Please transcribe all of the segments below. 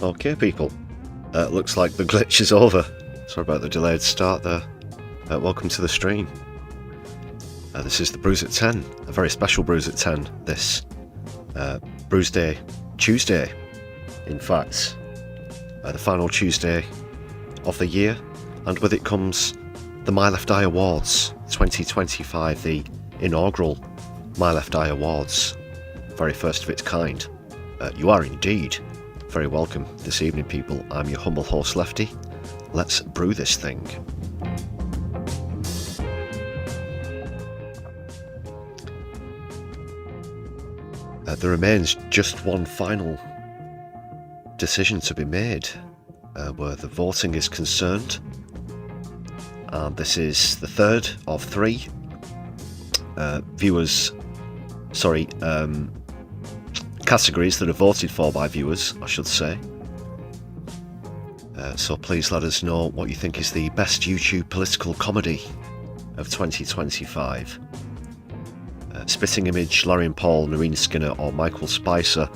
Okay, people. Looks like the glitch is over. Sorry about the delayed start there. Welcome to the stream. This is the Brews at 10, a very special Brews at 10. This Brews Day Tuesday, in fact, the final Tuesday of the year, and with it comes the My Left Eye Awards 2025, the inaugural My Left Eye Awards, very first of its kind. You are indeed very welcome this evening, people. I'm your humble host, Lefty. Let's brew this thing. There remains just one final decision to be made where the voting is concerned, and this is the third of three categories that are voted for by viewers, I should say. So please let us know what you think is the best YouTube political comedy of 2025. Spitting Image, Larry and Paul, Noreen Skinner or Michael Spicer.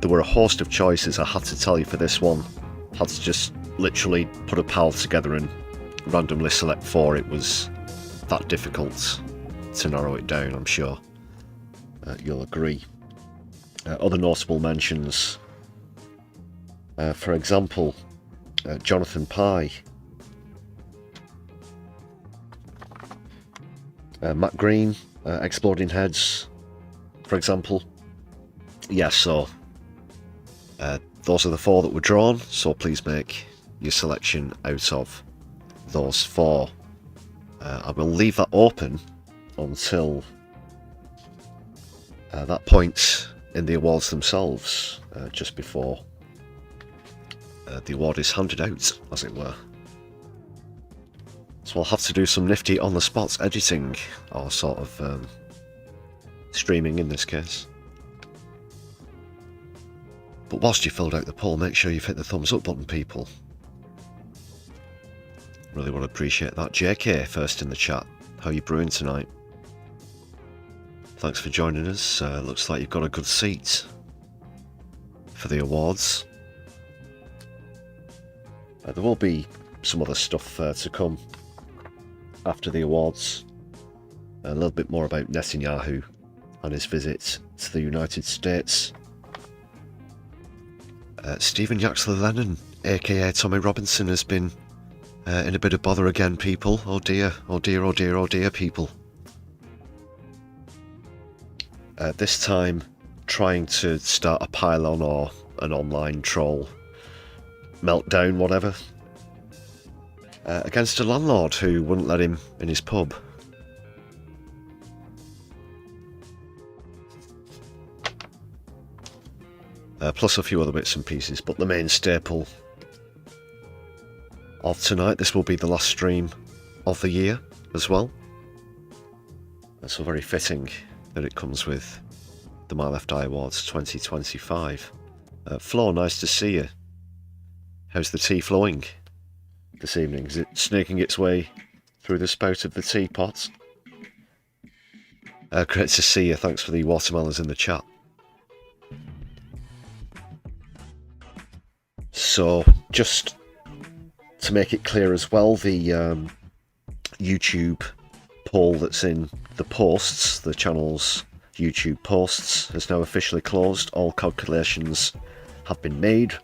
There were a host of choices, I had to tell you, for this one. Had to just literally put a pile together and randomly select four. It was that difficult to narrow it down, I'm sure. You'll agree. Other notable mentions, for example, Jonathan Pye, Matt Green, Exploding Heads, for example. Yes, so those are the four that were drawn, so please make your selection out of those four. I will leave that open until that point in the awards themselves, just before the award is handed out, as it were. So I'll have to do some nifty on-the-spot editing, or sort of streaming in this case. But whilst you filled out the poll, make sure you've hit the thumbs up button, people. Really would appreciate that. JK, first in the chat. How are you brewing tonight? Thanks for joining us. Looks like you've got a good seat for the awards. There will be some other stuff to come after the awards. A little bit more about Netanyahu and his visit to the United States. Stephen Yaxley Lennon, aka Tommy Robinson, has been in a bit of bother again, people. Oh dear, oh dear, oh dear, oh dear, people. This time trying to start a pylon or an online troll meltdown, whatever, against a landlord who wouldn't let him in his pub. Plus a few other bits and pieces, but the main staple of tonight, this will be the last stream of the year as well. So very fitting that it comes with the My Left Eye Awards 2025. Flo, nice to see you. How's the tea flowing this evening? Is it snaking its way through the spout of the teapot? Great to see you. Thanks for the watermelons in the chat. So, just to make it clear as well, the YouTube poll that's in the posts, the channel's YouTube posts, has now officially closed. All calculations have been made.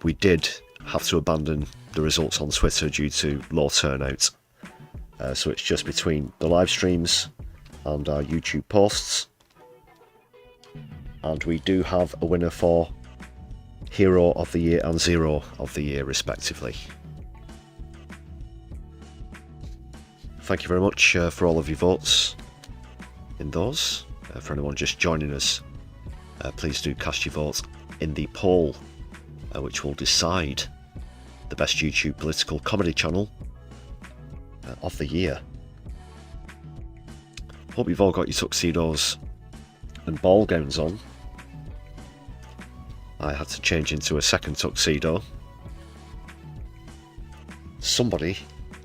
We did have to abandon the results on Twitter due to low turnout. So it's just between the live streams and our YouTube posts. And we do have a winner for Hero of the Year and Zero of the Year, respectively. Thank you very much for all of your votes in those. For anyone just joining us, please do cast your vote in the poll, which will decide the best YouTube political comedy channel of the year. Hope you've all got your tuxedos and ball gowns on. I had to change into a second tuxedo. Somebody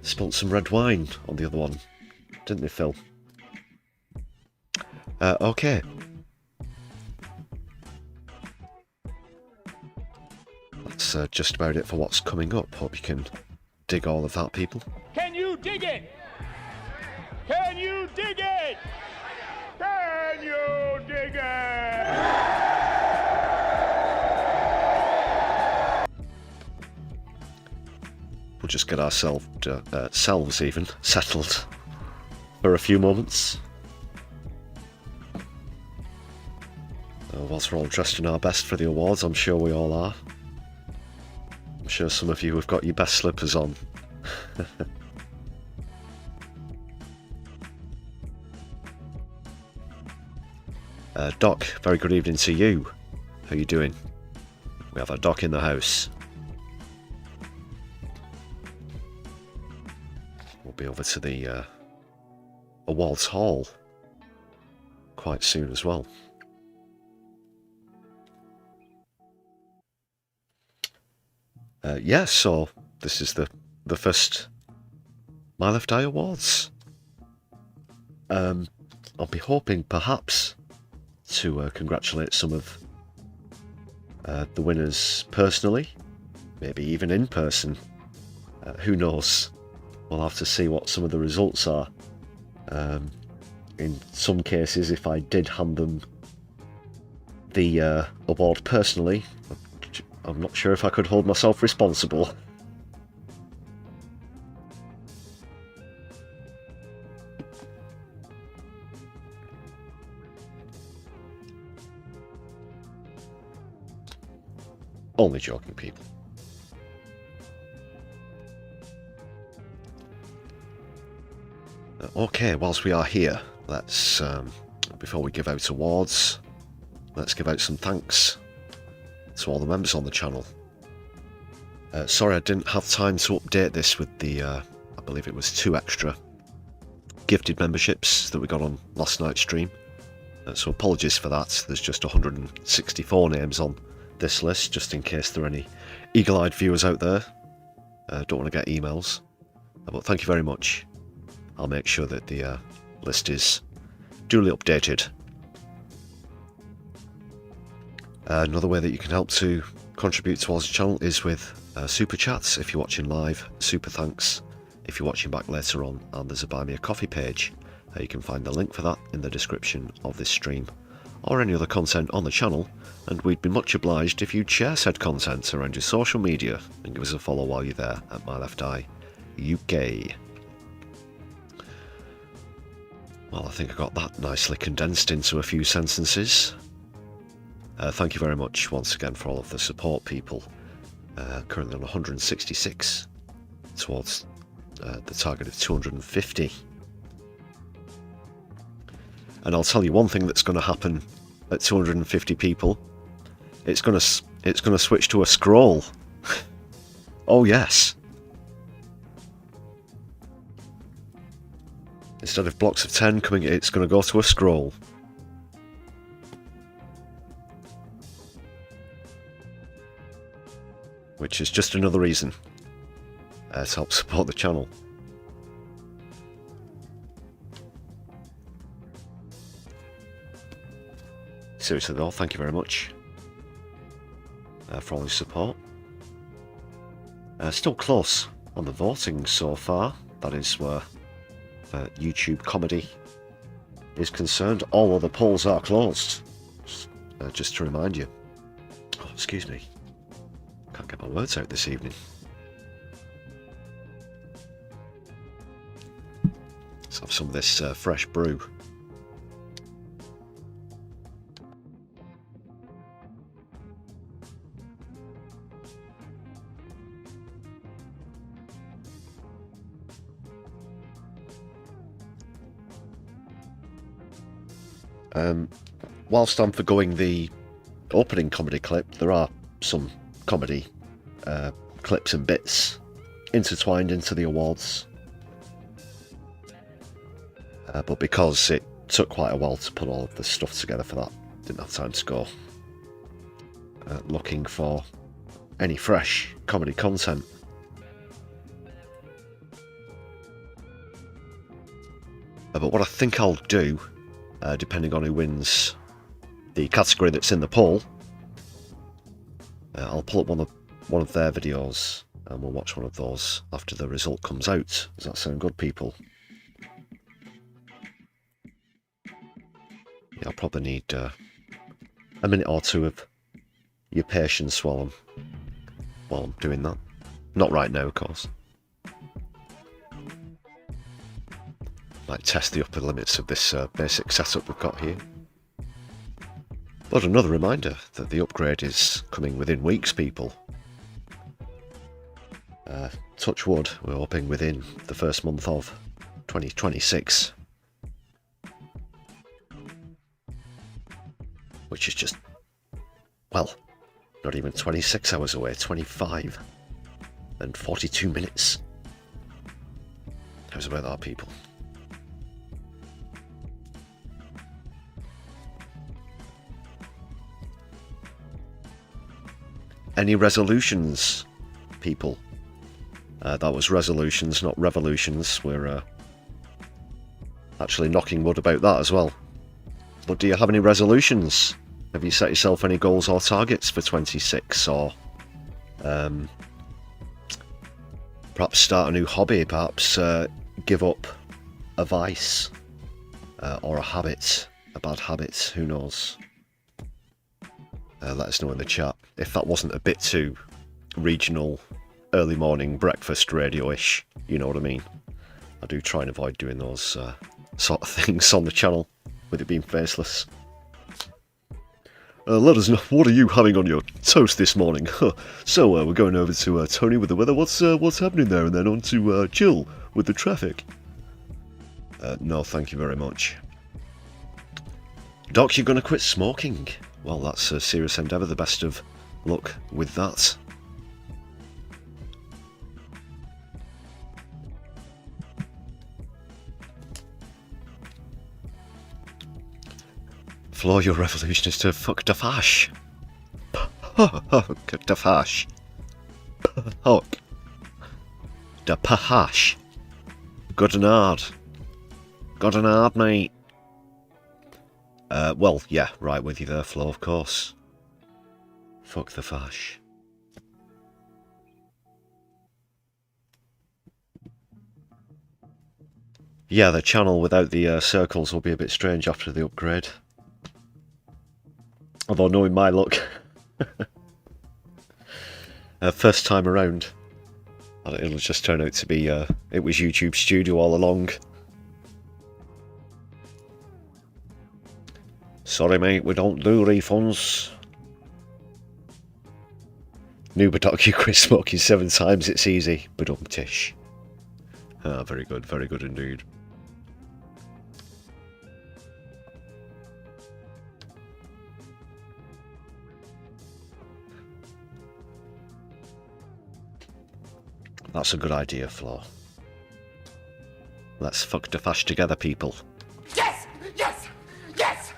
spilt some red wine on the other one, didn't they, Phil? Okay. that's just about it for what's coming up. Hope you can dig all of that, people. Can you dig it? Can you dig it? Can you dig it? We'll just get ourselves even settled for a few moments. Whilst we're all dressed in our best for the awards, I'm sure we all are. I'm sure some of you have got your best slippers on. Doc, very good evening to you. How you doing? We have a Doc in the house. We'll be over to the awards hall quite soon as well. Yeah, so this is the first My Lefty Awards. I'll be hoping perhaps to congratulate some of the winners personally, maybe even in person. Who knows? We'll have to see what some of the results are. In some cases, if I did hand them the award personally, I'm not sure if I could hold myself responsible. Only joking, people. Okay, whilst we are here, let's, before we give out awards, let's give out some thanks to all the members on the channel. Sorry I didn't have time to update this with the, I believe it was 2 extra gifted memberships that we got on last night's stream. So apologies for that. There's just 164 names on this list, just in case there are any eagle-eyed viewers out there. Don't want to get emails. But thank you very much. I'll make sure that the list is duly updated. Another way that you can help to contribute towards the channel is with super chats. If you're watching live, super thanks. If you're watching back later on, and there's a Buy Me a Coffee page, you can find the link for that in the description of this stream, or any other content on the channel, and we'd be much obliged if you'd share said content around your social media and give us a follow while you're there at My Lefty UK. Well, I think I got that nicely condensed into a few sentences. Thank you very much once again for all of the support, people. Currently on 166 towards the target of 250. And I'll tell you one thing that's going to happen at 250 people. It's going to switch to a scroll. Oh yes. Instead of blocks of 10 coming, it's going to go to a scroll. Which is just another reason to help support the channel. Seriously though, thank you very much for all your support. Still close on the voting so far. That is where YouTube comedy is concerned. All other polls are closed. Just to remind you. Oh, excuse me. Can't get my words out this evening. Let's have some of this fresh brew. Whilst I'm forgoing the opening comedy clip, there are some comedy clips and bits intertwined into the awards. But because it took quite a while to put all of the stuff together for that, didn't have time to go looking for any fresh comedy content. But what I think I'll do, depending on who wins the category that's in the poll, I'll pull up one of one of their videos, and we'll watch one of those after the result comes out. Does that sound good, people? Yeah, I'll probably need a minute or two of your patience while I'm doing that. Not right now, of course. Might test the upper limits of this basic setup we've got here. But another reminder that the upgrade is coming within weeks, people. Touch wood, we're hoping within the first month of 2026. Which is just, well, not even 26 hours away, 25 and 42 minutes. How's about that, people? Any resolutions, people? That was resolutions, not revolutions. We're actually knocking wood about that as well. But do you have any resolutions? Have you set yourself any goals or targets for 26? Or perhaps start a new hobby, perhaps give up a vice or a habit, a bad habit, who knows? Let us know in the chat if that wasn't a bit too regional, early morning breakfast radio-ish, you know what I mean. I do try and avoid doing those sort of things on the channel, with it being faceless. Let us know, what are you having on your toast this morning? So we're going over to Tony with the weather. What's happening there? And then on to Jill with the traffic. No, thank you very much. Doc, you're going to quit smoking? Well, that's a serious endeavour. The best of luck with that. Flaw, your revolution is to fuck the fash. Fuck the fash. Fuck. The pahash. Good and hard. Good and hard, mate. Well, yeah, right with you there, Flo, of course. Fuck the fash. Yeah, the channel without the circles will be a bit strange after the upgrade. Although, knowing my luck, first time around, it'll just turn out to be, it was YouTube Studio all along. Sorry mate, we don't do refunds. Noob doc, you quit smoking 7 times, it's easy, but tish. Ah, very good indeed. That's a good idea, Flo. Let's fuck the fash together, people. Yes! Yes! Yes!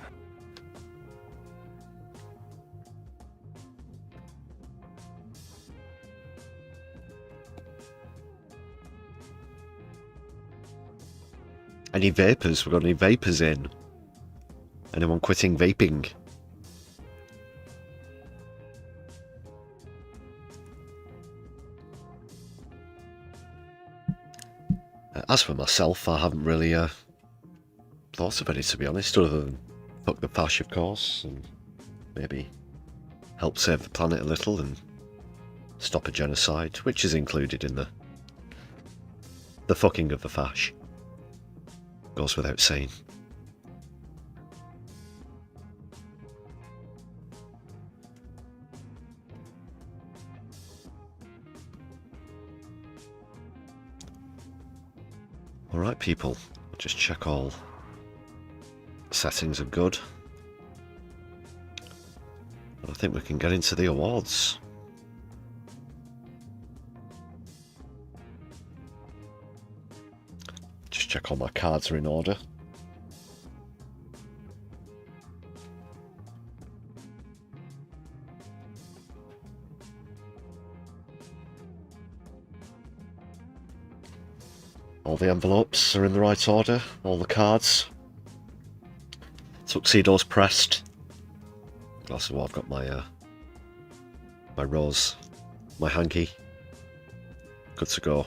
Any vapors? We've got any vapors in? Anyone quitting vaping? As for myself, I haven't really thought of any, to be honest, other than fuck the fash, of course, and maybe help save the planet a little and stop a genocide, which is included in the fucking of the fash. Goes without saying. Alright people, just check all settings are good. And I think we can get into the awards. Just check all my cards are in order. All the envelopes are in the right order, all the cards. Tuxedo's pressed. Also, I've got my my rose my hanky. Good to go.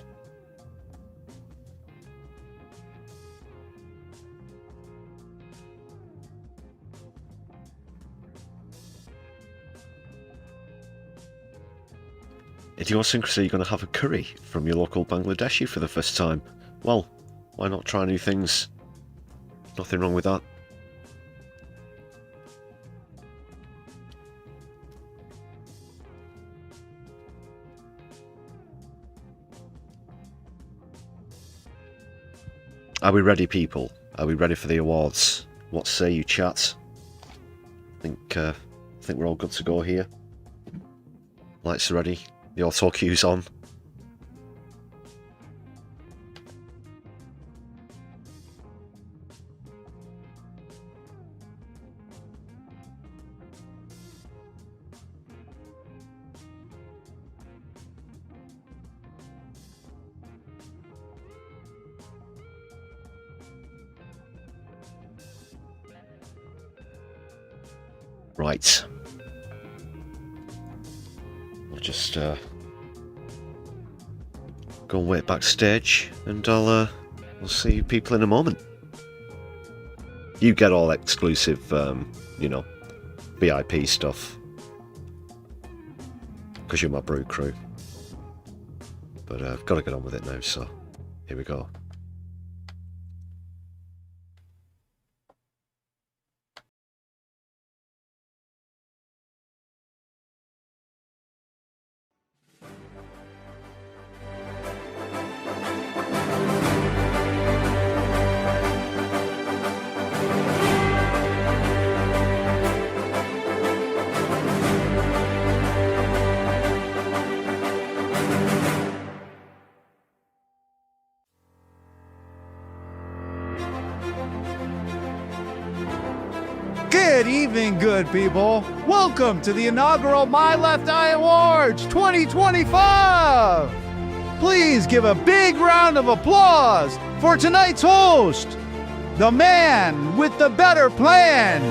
Idiosyncrasy, you're going to have a curry from your local Bangladeshi for the first time. Well, why not try new things? Nothing wrong with that. Are we ready, people? Are we ready for the awards? What say you, chat? I think we're all good to go here. Lights are ready. The auto cue's on. Right. I'll just go and wait backstage, and I'll see you people in a moment. You get all exclusive, you know, VIP stuff, because you're my brew crew. But I've got to get on with it now, so here we go. Good evening, good people. Welcome to the inaugural My Left Eye Awards 2025. Please give a big round of applause for tonight's host, the man with the better plan,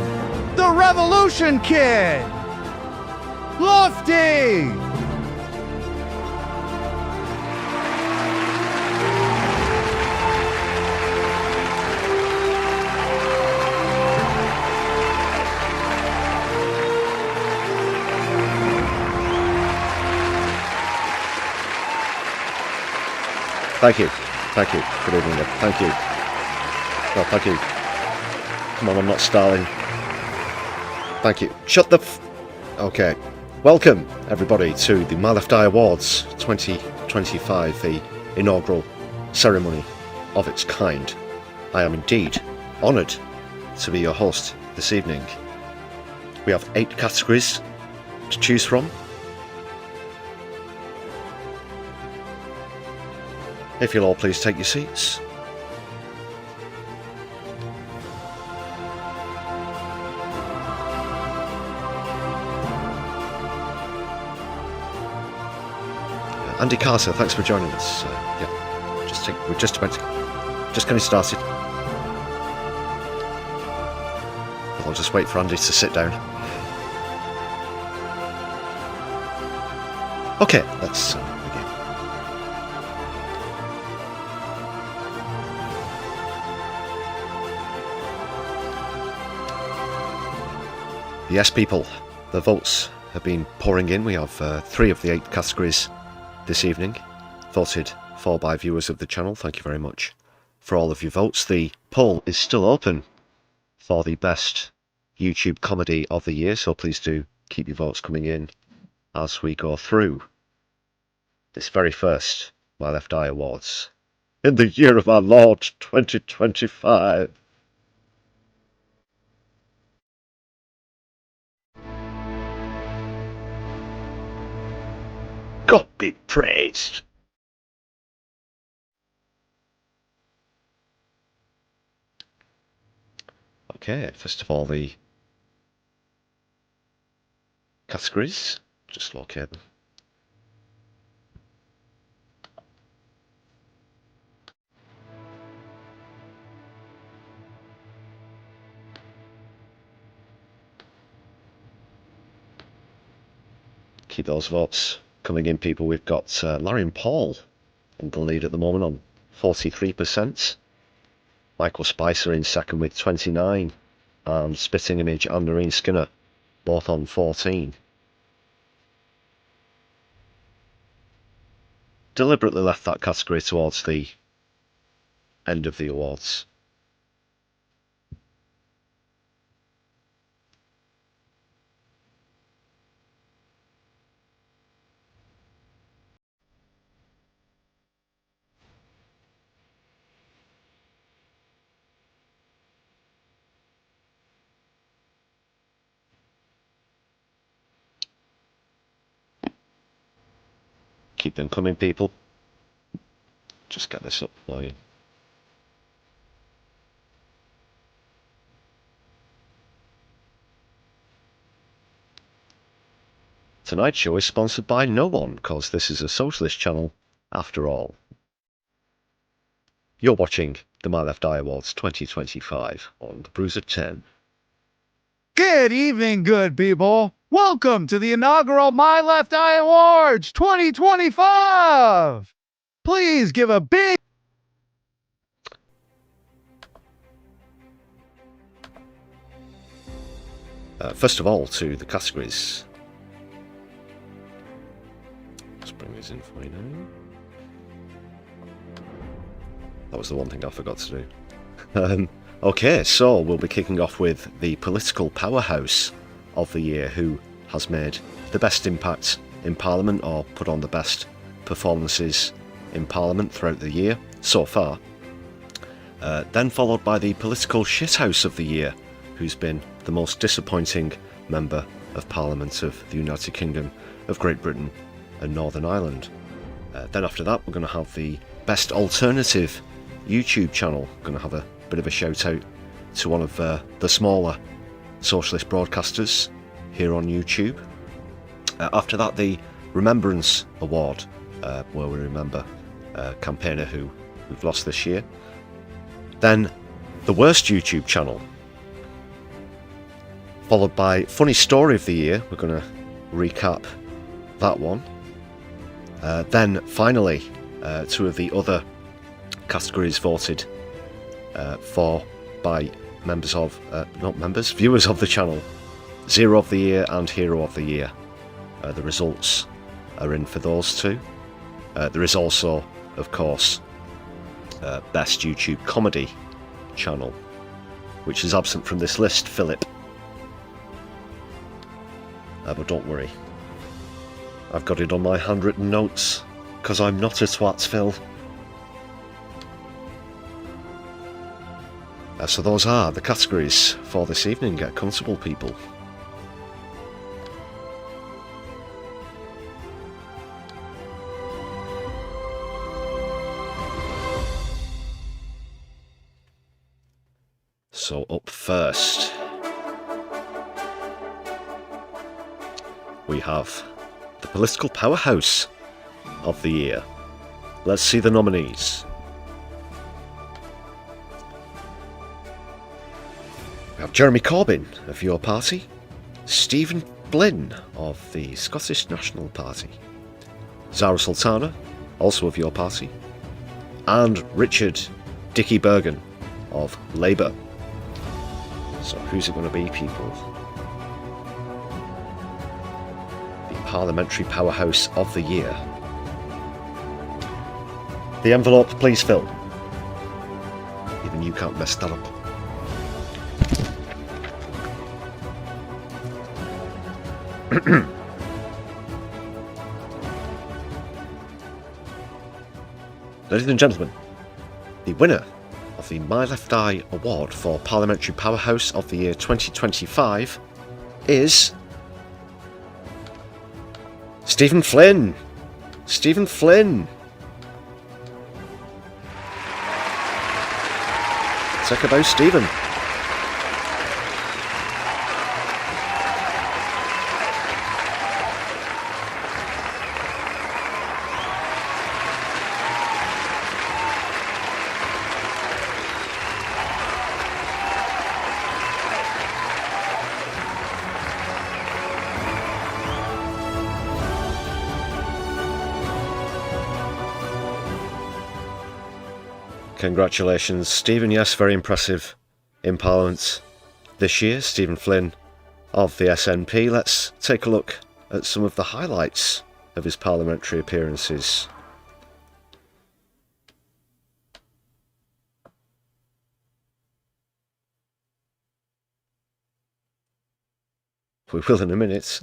the Revolution Kid, Lefty. Thank you. Thank you. Good evening. Thank you. No, thank you. Come on, I'm not stalling. Thank you. Shut the Okay. Welcome, everybody, to the My Left Eye Awards 2025, the inaugural ceremony of its kind. I am indeed honoured to be your host this evening. We have 8 categories to choose from. If you'll all please take your seats. Andy Carter, thanks for joining us. Yeah, we're just getting started. I'll just wait for Andy to sit down. Okay, let's begin. Yes, people, the votes have been pouring in. We have 3 of the 8 categories this evening, voted for by viewers of the channel. Thank you very much for all of your votes. The poll is still open for the best YouTube comedy of the year, so please do keep your votes coming in as we go through this very first My Left Eye Awards in the year of our Lord 2025. God be praised. Okay, first of all, the categories. Just locate them. Keep those votes coming in, people. We've got Larry and Paul in the lead at the moment on 43%. Michael Spicer in second with 29, and Spitting Image and Noreen Skinner both on 14. Deliberately left that category towards the end of the awards. Keep them coming, people. Just get this up for you. Tonight's show is sponsored by no one, because this is a socialist channel, after all. You're watching the My Left Eye Awards 2025 on the Brews at 10. Good evening, good people. Welcome to the inaugural My Left Eye Awards 2025. Please give a big... First of all, to the categories. Let's bring these in for you now. That was the one thing I forgot to do. Okay, so we'll be kicking off with the political powerhouse of the year, who has made the best impact in Parliament or put on the best performances in Parliament throughout the year so far. Then followed by the political shithouse of the year, who's been the most disappointing member of Parliament of the United Kingdom of Great Britain and Northern Ireland. Then after that, we're going to have the best alternative YouTube channel. Going to have a bit of a shout out to one of the smaller socialist broadcasters here on YouTube. After that, the Remembrance Award, where we remember a campaigner who we've lost this year. Then the worst YouTube channel, followed by Funny Story of the Year. We're going to recap that one. Then finally, two of the other categories voted for by members of, viewers of the channel. Zero of the Year and Hero of the Year. The results are in for those two. There is also, of course, Best YouTube Comedy Channel, which is absent from this list, Philip. But don't worry, I've got it on my handwritten notes, because I'm not a twat, Phil. So those are the categories for this evening. Get comfortable, people. So up first, we have the political powerhouse of the year. Let's see the nominees. We have Jeremy Corbyn of your party, Stephen Flynn of the Scottish National Party, Zara Sultana, also of your party, and Richard Dickie Bergen of Labour. So who's it going to be, people? The parliamentary powerhouse of the year. The envelope, please, Phil. Even you can't mess that up. Ladies and gentlemen, the winner of the My Left Eye Award for Parliamentary Powerhouse of the Year 2025 is Stephen Flynn. Stephen Flynn. Take a bow, Stephen. Congratulations, Stephen. Yes, very impressive in Parliament this year. Stephen Flynn of the SNP. Let's take a look at some of the highlights of his parliamentary appearances. We will in a minute.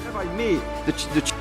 If I may, the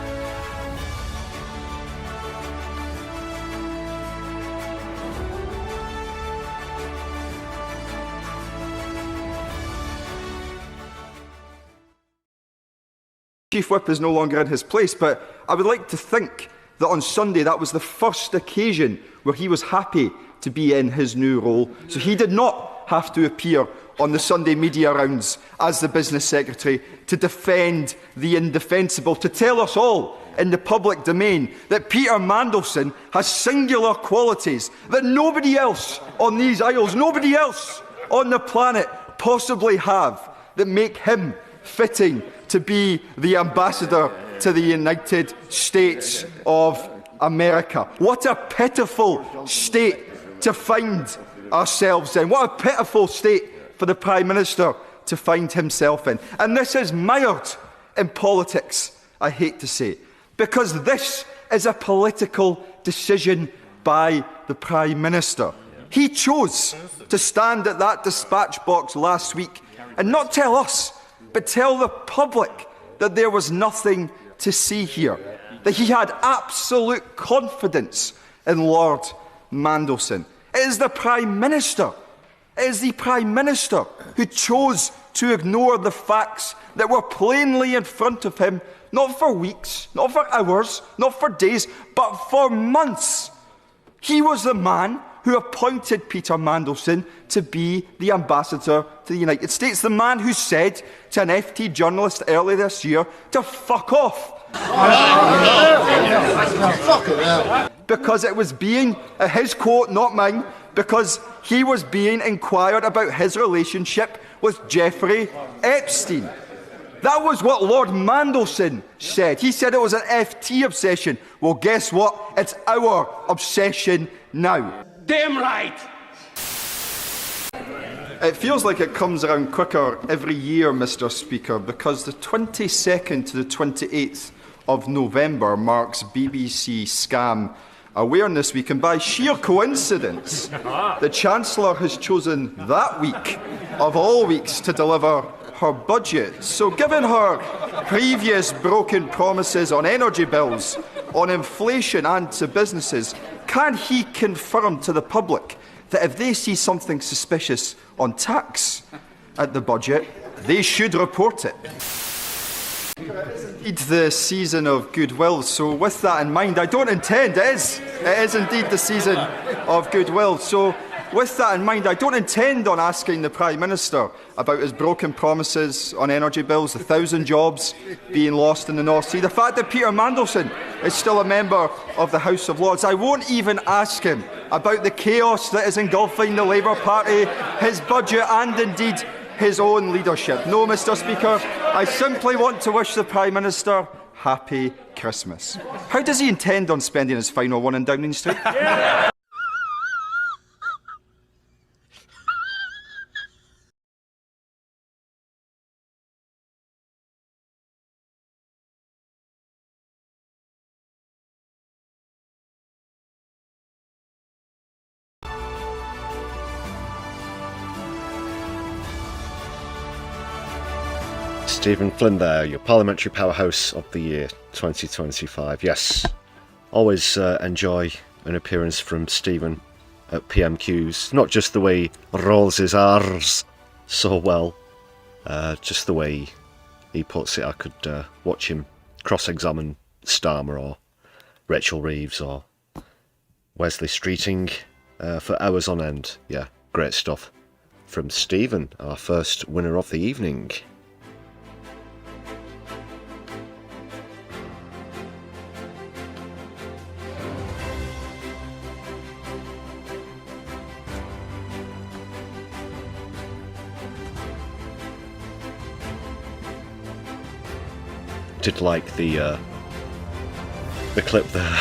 Chief Whip is no longer in his place, but I would like to think that on Sunday that was the first occasion where he was happy to be in his new role, so he did not have to appear on the Sunday media rounds as the Business Secretary to defend the indefensible, to tell us all in the public domain that Peter Mandelson has singular qualities that nobody else on these isles, nobody else on the planet possibly have, that make him fitting to be the ambassador to the United States of America. What a pitiful state to find ourselves in. What a pitiful state for the Prime Minister to find himself in. And this is mired in politics, I hate to say, because this is a political decision by the Prime Minister. He chose to stand at that dispatch box last week and not tell us, but tell the public that there was nothing to see here, that he had absolute confidence in Lord Mandelson. It is the Prime Minister, who chose to ignore the facts that were plainly in front of him, not for weeks, not for hours, not for days, but for months. He was the man who appointed Peter Mandelson to be the ambassador to the United States, the man who said to an FT journalist earlier this year to fuck off. Because it was being, his quote, not mine, because he was being inquired about his relationship with Jeffrey Epstein. That was what Lord Mandelson said. He said it was an FT obsession. Well, guess what? It's our obsession now. Damn right! It feels like it comes around quicker every year, Mr. Speaker, because the 22nd to the 28th of November marks BBC Scam Awareness Week, and by sheer coincidence, the Chancellor has chosen that week of all weeks to deliver her budget. So given her previous broken promises on energy bills, on inflation and to businesses, can he confirm to the public that if they see something suspicious on tax at the budget, they should report it? Indeed the season of goodwill, so with that in mind, I don't intend, it is indeed the season of goodwill, so with that in mind, I don't intend on asking the Prime Minister about his broken promises on energy bills, the 1,000 jobs being lost in the North Sea, the fact that Peter Mandelson is still a member of the House of Lords. I won't even ask him about the chaos that is engulfing the Labour Party, his budget and indeed his own leadership. No, Mr. Speaker, I simply want to wish the Prime Minister happy Christmas. How does he intend on spending his final one in Downing Street? Yeah. Stephen Flynn there, your parliamentary powerhouse of the year 2025. Yes, always enjoy an appearance from Stephen at PMQs. Not just the way he rolls his R's so well, just the way he puts it. I could watch him cross-examine Starmer or Rachel Reeves or Wesley Streeting for hours on end. Yeah, great stuff from Stephen, our first winner of the evening. did like the clip there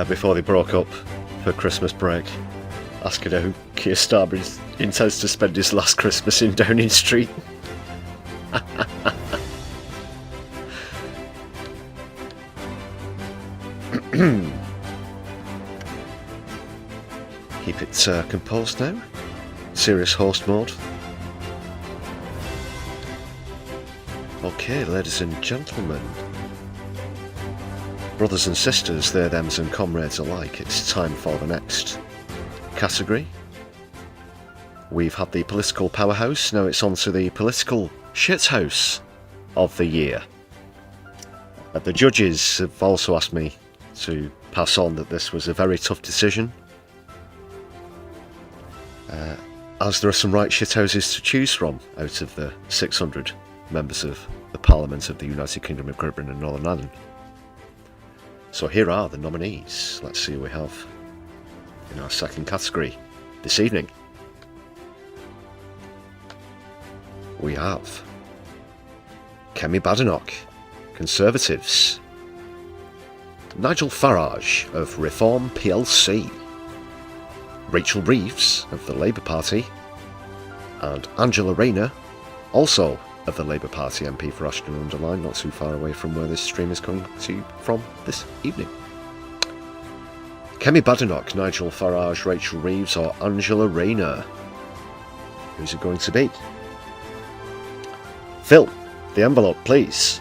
before they broke up for Christmas break, asking how Keir Starmer intends to spend his last Christmas in Downing Street. Keep it composed now. Serious host mode. Okay, ladies and gentlemen, brothers and sisters, their thems and comrades alike, it's time for the next category. We've had the political powerhouse, now it's on to the political shithouse of the year. The judges have also asked me to pass on that this was a very tough decision, as there are some right shithouses to choose from out of the 600 members of the Parliament of the United Kingdom of Great Britain and Northern Ireland. So here are the nominees. Let's see who we have in our second category this evening. We have Kemi Badenoch, Conservatives; Nigel Farage of Reform plc; Rachel Reeves of the Labour Party; and Angela Rayner, also of the Labour Party, MP for Ashton-under-Lyne, not too far away from where this stream is coming to you from this evening. Kemi Badenoch, Nigel Farage, Rachel Reeves, or Angela Rayner? Who's it going to be? Phil, the envelope, please.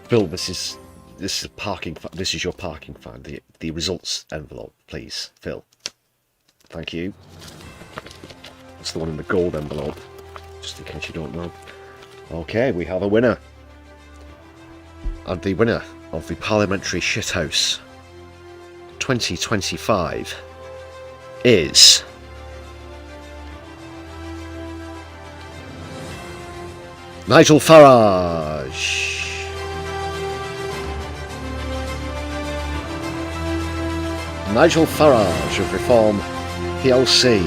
Phil, this is a parking. This is your parking fine. The results envelope, please, Phil. Thank you. That's the one in the gold envelope, just in case you don't know. Okay, we have a winner, and the winner of the Parliamentary Shithouse 2025 is Nigel Farage. Nigel Farage of Reform plc.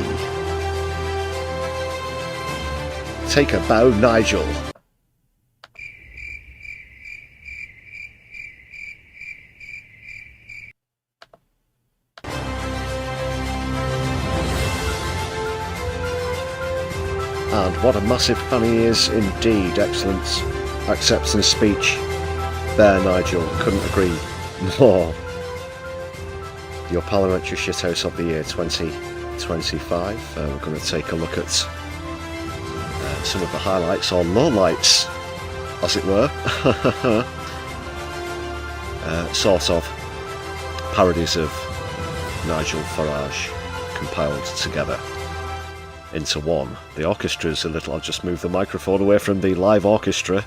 Take a bow, Nigel. And what a massive fan he is indeed. Excellent acceptance speech there, Nigel. Couldn't agree more. Your Parliamentary Shithouse of the Year 2025. We're going to take a look at some of the highlights, or lowlights, as it were. Sort of parodies of Nigel Farage compiled together into one. The orchestra's a little... I'll just move the microphone away from the live orchestra.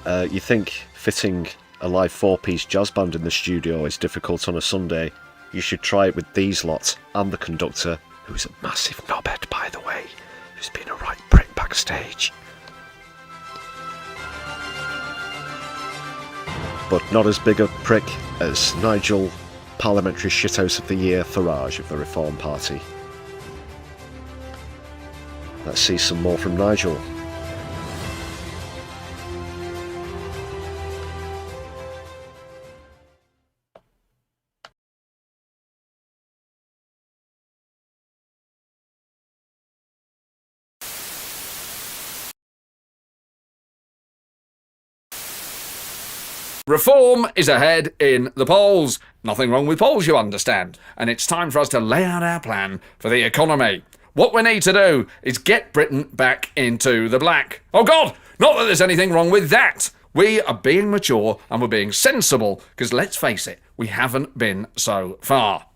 You think fitting a live four-piece jazz band in the studio is difficult on a Sunday? You should try it with these lots, and the conductor, who's a massive knobhead, by the way, who's been a right prick backstage. But not as big a prick as Nigel, Parliamentary Shithouse of the Year Farage of the Reform Party. Let's see some more from Nigel. Reform is ahead in the polls. Nothing wrong with polls, you understand. And it's time for us to lay out our plan for the economy. What we need to do is get Britain back into the black. Oh God, not that there's anything wrong with that. We are being mature and we're being sensible, because let's face it, we haven't been so far.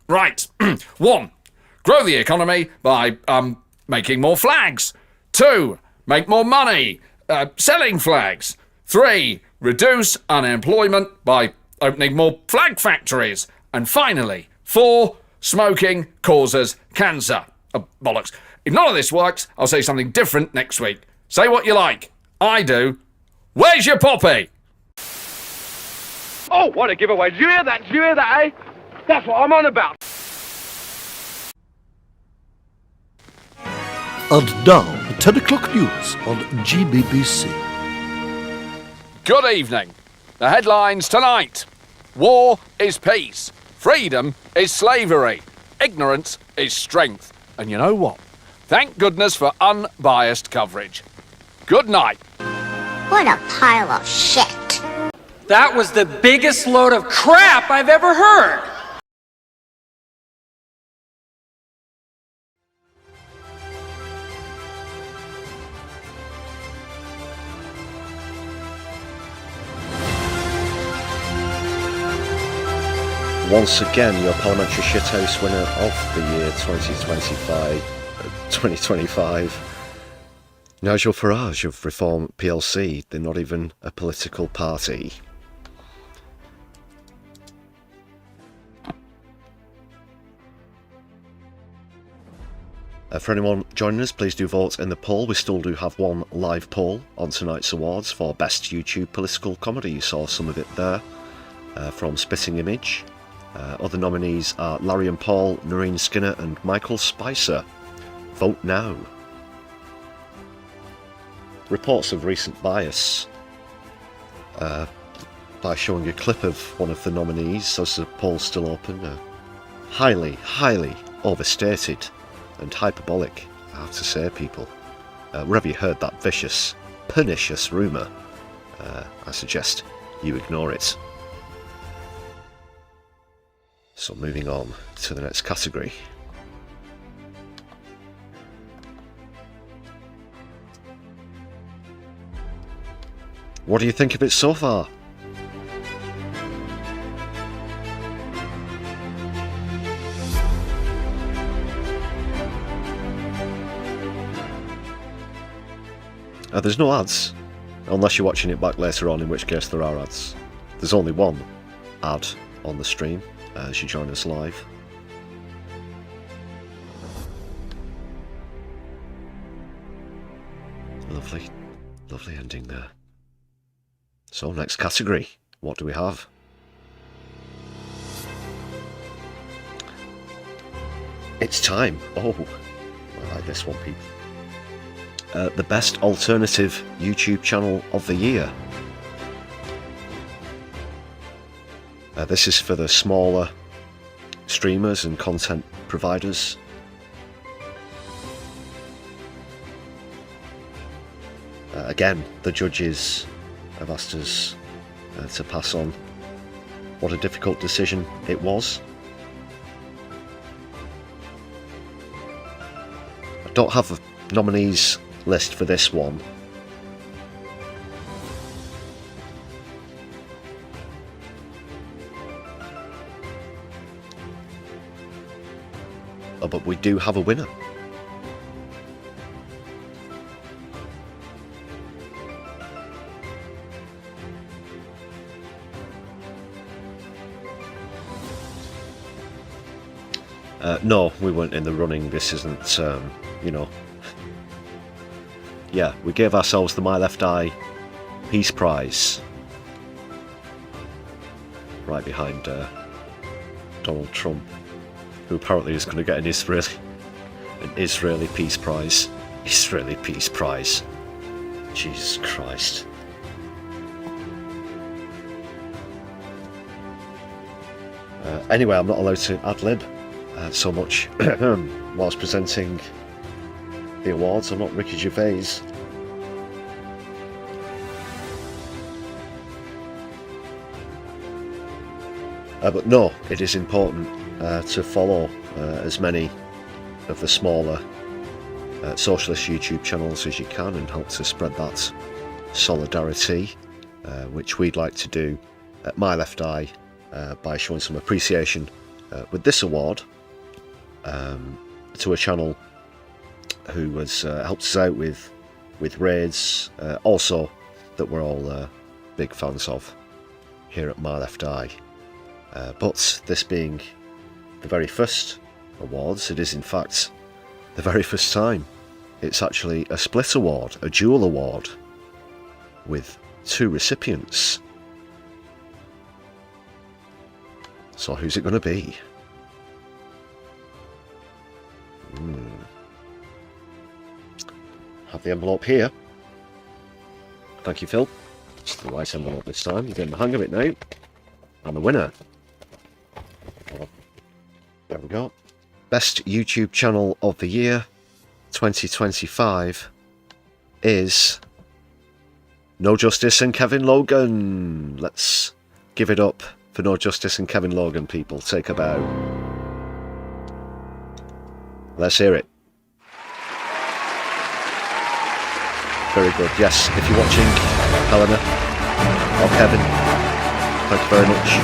Right. 1. Grow the economy by making more flags. 2. Make more money selling flags. 3. Reduce unemployment by opening more flag factories. And finally, 4. Smoking causes cancer. Bollocks. If none of this works, I'll say something different next week. Say what you like. I do. Where's your poppy? Oh, what a giveaway. Did you hear that? Did you hear that, eh? That's what I'm on about. And now, the 10 o'clock news on GBBC. Good evening. The headlines tonight. War is peace. Freedom is slavery. Ignorance is strength. And you know what? Thank goodness for unbiased coverage. Good night. What a pile of shit. That was the biggest load of crap I've ever heard. Once again, your parliamentary shithouse winner of the year 2025. Nigel Farage of Reform PLC. They're not even a political party. For anyone joining us, please do vote in the poll. We still do have one live poll on tonight's awards for Best YouTube Political Comedy. You saw some of it there from Spitting Image. Other nominees are Larry and Paul, Noreen Skinner and Michael Spicer. Vote now. Reports of recent bias by showing a clip of one of the nominees as the poll's still open. Highly overstated and hyperbolic, I have to say, people. Wherever you heard that vicious, pernicious rumour, I suggest you ignore it. So moving on to the next category. What do you think of it so far? There's no ads, unless you're watching it back later on, in which case there are ads. There's only one ad on the stream as you join us live. Lovely ending there. So, next category. What do we have? It's time. Oh, I like this one, people. The best alternative YouTube channel of the year. This is for the smaller streamers and content providers. Again, the judges have asked us to pass on what a difficult decision it was. I don't have a nominees list for this one. Oh, but we do have a winner. No, we weren't in the running. This isn't, you know. Yeah, we gave ourselves the My Left Eye Peace Prize. Right behind Donald Trump, who apparently is going to get an Israeli Peace Prize. Israeli Peace Prize. Jesus Christ. Anyway, I'm not allowed to ad-lib so much whilst presenting the awards. I'm not Ricky Gervais. But no, it is important to follow as many of the smaller socialist YouTube channels as you can and help to spread that solidarity, which we'd like to do at My Left Eye by showing some appreciation with this award to a channel who has helped us out with raids, also that we're all big fans of here at My Left Eye. But this being the very first awards. It is in fact the very first time. It's actually a split award, a dual award, with 2 recipients. So who's it going to be? Have the envelope here. Thank you, Phil. It's the right envelope this time. You're getting the hang of it now. And the winner. There we go. Best YouTube channel of the year 2025 is No Justice and Kevin Logan. Let's give it up for No Justice and Kevin Logan, people. Take a bow. Let's hear it. Very good. Yes, if you're watching, Helena or Kevin, thank you very much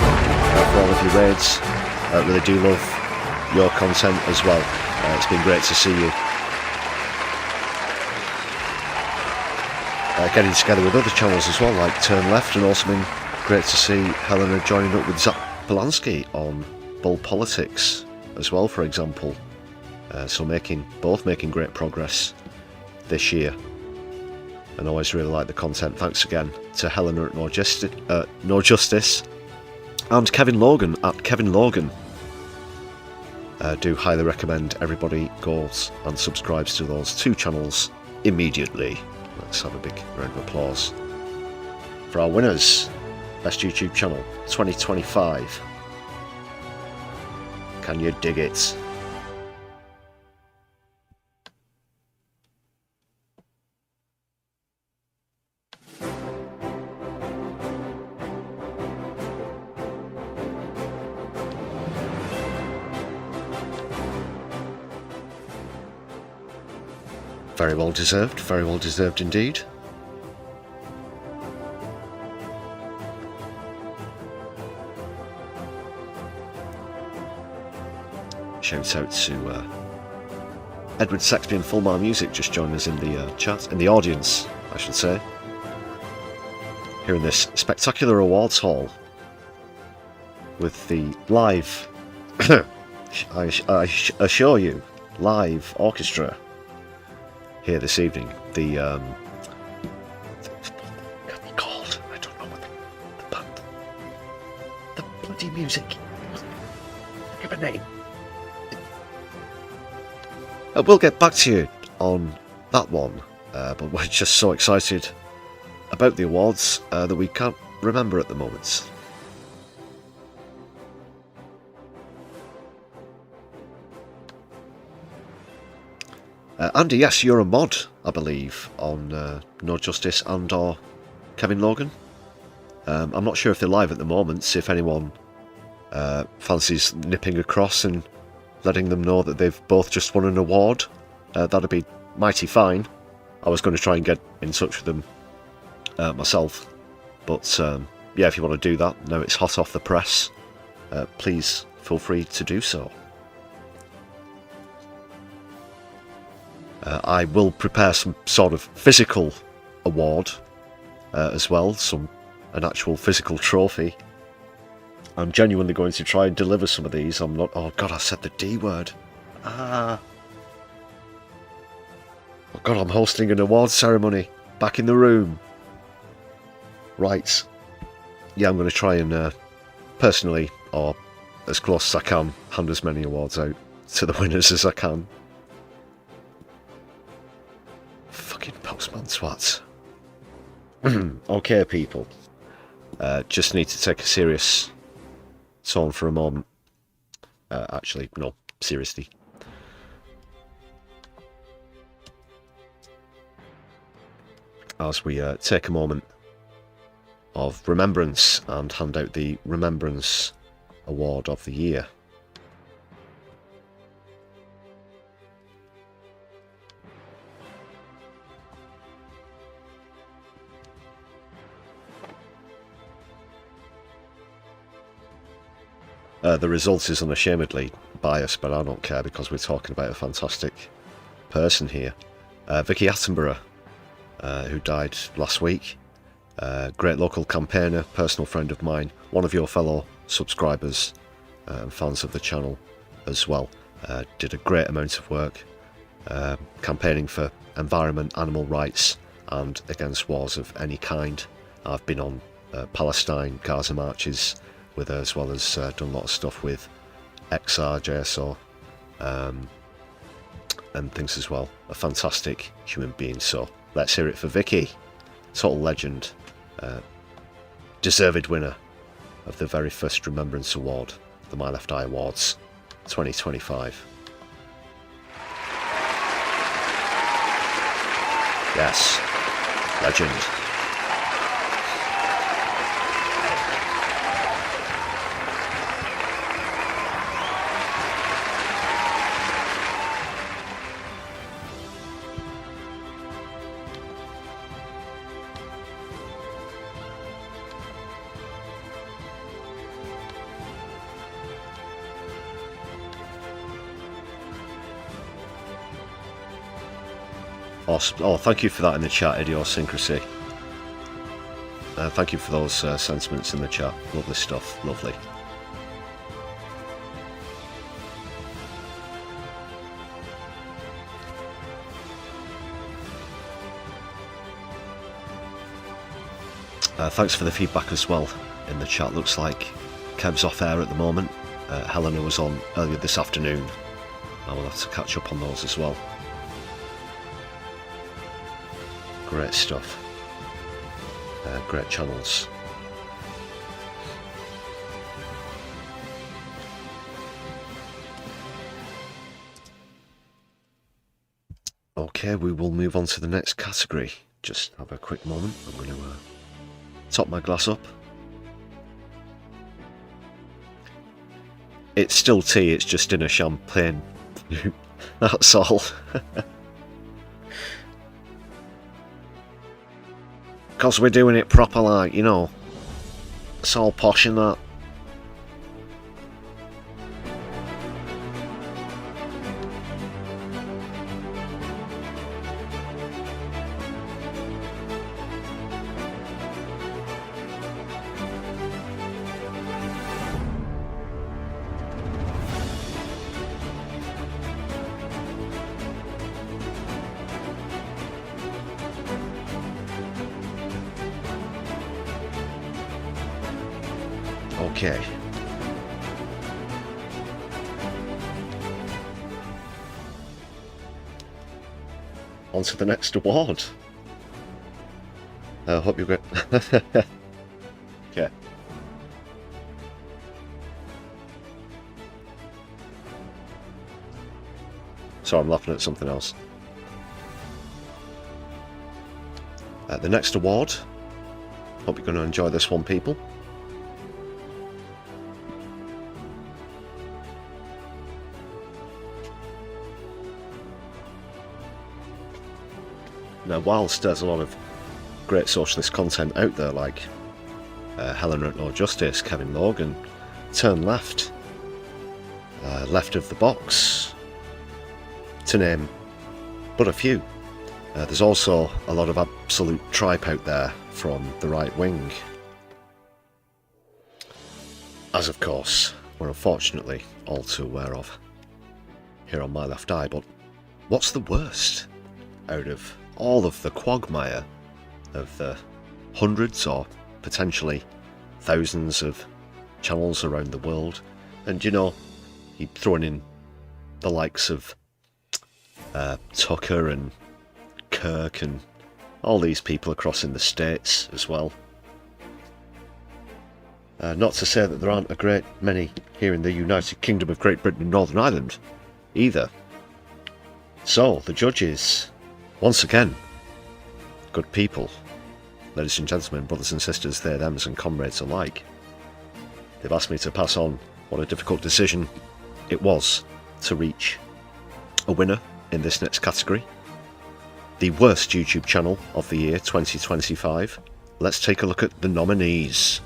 for all of your raids. I really do love your content as well. It's been great to see you. Getting together with other channels as well, like Turn Left, and also been great to see Helena joining up with Zach Polanski on Bull Politics as well, for example. So both making great progress this year. And always really like the content. Thanks again to Helena at No Justice and Kevin Logan at Kevin Logan. Do highly recommend everybody goes and subscribes to those 2 channels immediately. Let's have a big round of applause for our winners. Best YouTube channel 2025. Can you dig it? Very well deserved indeed. Shout out to Edward Sexby and Fulmar Music, just joined us in the chat, in the audience, I should say. Here in this spectacular awards hall with the live, I assure you, live orchestra. Here this evening, what can be called? I don't know what the band, the bloody music. Give a name. We'll get back to you on that one, but we're just so excited about the awards that we can't remember at the moment. Andy, yes, you're a mod, I believe, on No Justice and or Kevin Logan. I'm not sure if they're live at the moment, so if anyone fancies nipping across and letting them know that they've both just won an award, that'd be mighty fine. I was going to try and get in touch with them myself, but yeah, if you want to do that, now it's hot off the press, please feel free to do so. I will prepare some sort of physical award as well, an actual physical trophy. I'm genuinely going to try and deliver some of these. I'm not... Oh god, I said the D word. Oh god, I'm hosting an award ceremony back in the room. Right. Yeah, I'm going to try and personally, or as close as I can, hand as many awards out to the winners as I can. Fucking postman twats. Okay, people. Just need to take a serious tone for a moment. Actually, no, seriously. As we take a moment of remembrance and hand out the Remembrance Award of the Year. The result is unashamedly biased, but I don't care because we're talking about a fantastic person here. Vicky Attenborough, who died last week. Great local campaigner, personal friend of mine, one of your fellow subscribers and fans of the channel. as well. Did a great amount of work campaigning for environment, animal rights, and against wars of any kind. I've been on Palestine, Gaza marches with her, as well as done a lot of stuff with XR, JSO, and things as well. A fantastic human being. So let's hear it for Vicky, total legend, deserved winner of the very first Remembrance Award, the My Left Eye Awards 2025. Yes, legend. Awesome. Oh, thank you for that in the chat, Idiosyncrasy. Thank you for those sentiments in the chat. Lovely stuff. Lovely. Thanks for the feedback as well in the chat. Looks like Kev's off air at the moment. Helena was on earlier this afternoon. I will have to catch up on those as well. Great stuff. Great channels. Okay, we will move on to the next category. Just have a quick moment. I'm going to top my glass up. It's still tea, it's just in a champagne. That's all. Because we're doing it proper, like, you know. It's all posh and that. Okay. On to the next award. I hope you're good. Okay. Sorry, I'm laughing at something else. The next award. Hope you're going to enjoy this one, people. Now, whilst there's a lot of great socialist content out there, like Helena at No Justice, Kevin Logan, Turn Left, Left of the Box, to name but a few, there's also a lot of absolute tripe out there from the right wing. As of course, we're unfortunately all too aware of here on My Left Eye. But what's the worst out of all of the quagmire of the hundreds or potentially thousands of channels around the world? And you know, you're throwing in the likes of Tucker and Kirk and all these people across in the States as well. Not to say that there aren't a great many here in the United Kingdom of Great Britain and Northern Ireland either. So, the judges, once again, good people, ladies and gentlemen, brothers and sisters, they, thems and comrades alike. They've asked me to pass on what a difficult decision it was to reach a winner in this next category. The worst YouTube channel of the year 2025. Let's take a look at the nominees.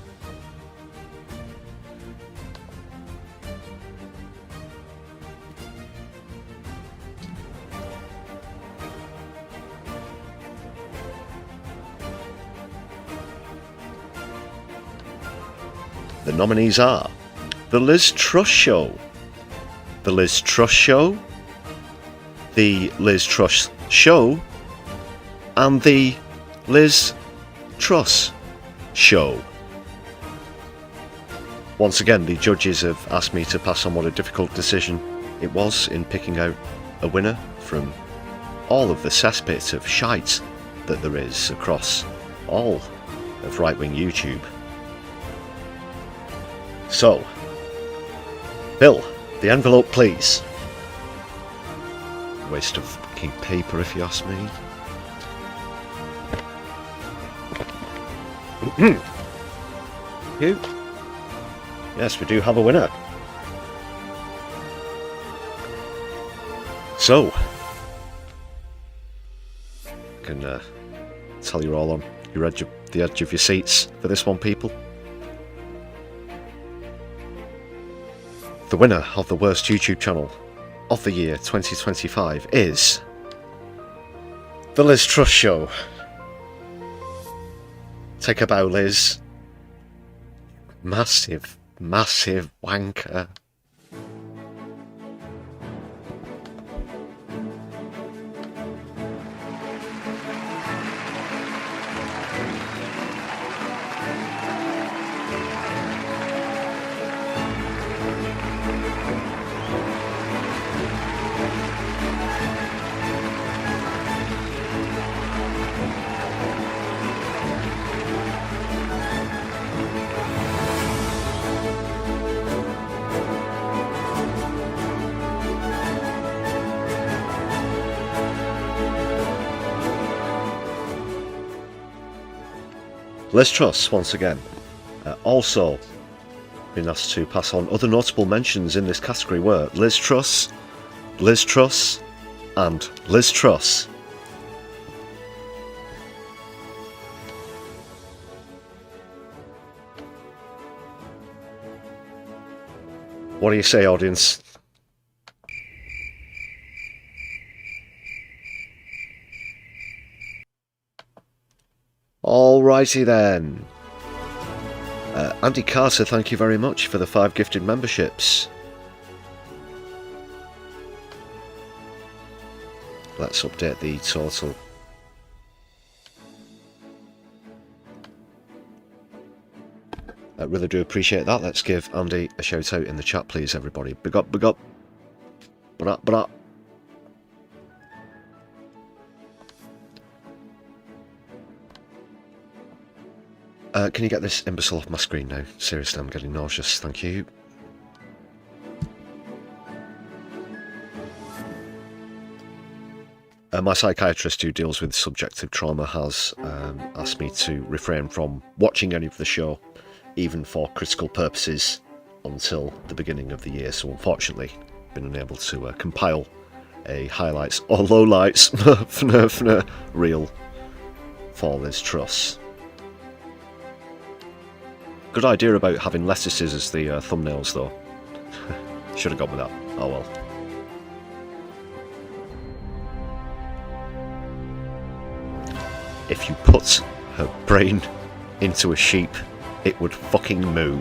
The nominees are The Liz Truss Show, the Liz Truss Show, the Liz Truss Show, and the Liz Truss Show. Once again, the judges have asked me to pass on what a difficult decision it was in picking out a winner from all of the cesspit of shite that there is across all of right-wing YouTube. So, Bill, the envelope please. Waste of fucking paper if you ask me. You? Yes, we do have a winner. So, I can tell you're all on the edge of your seats for this one, people. The winner of the worst YouTube channel of the year 2025 is the Liz Truss Show. Take a bow, Liz. Massive, massive wanker. Liz Truss, once again, also been asked to pass on other notable mentions in this category were Liz Truss, and Liz Truss. What do you say, audience? Alrighty then. Andy Carter, thank you very much for the 5 gifted memberships. Let's update the total. I really do appreciate that. Let's give Andy a shout out in the chat, please, everybody. Big up, big up. Bra. Can you get this imbecile off my screen now? Seriously, I'm getting nauseous. Thank you. My psychiatrist who deals with subjective trauma has asked me to refrain from watching any of the show, even for critical purposes, until the beginning of the year. So unfortunately, I've been unable to compile a highlights or lowlights reel for Liz Truss. Good idea about having lettuces as the thumbnails, though. Should have gone with that. Oh well. If you put her brain into a sheep, it would fucking moo.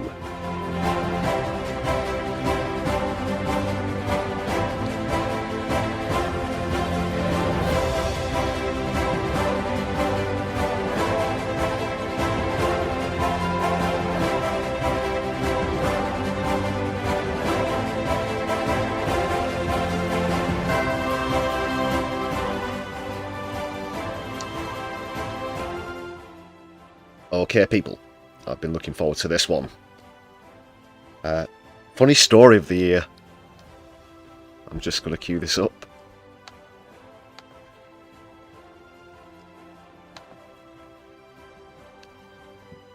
Okay, people, I've been looking forward to this one. Funny story of the year. I'm just going to cue this up.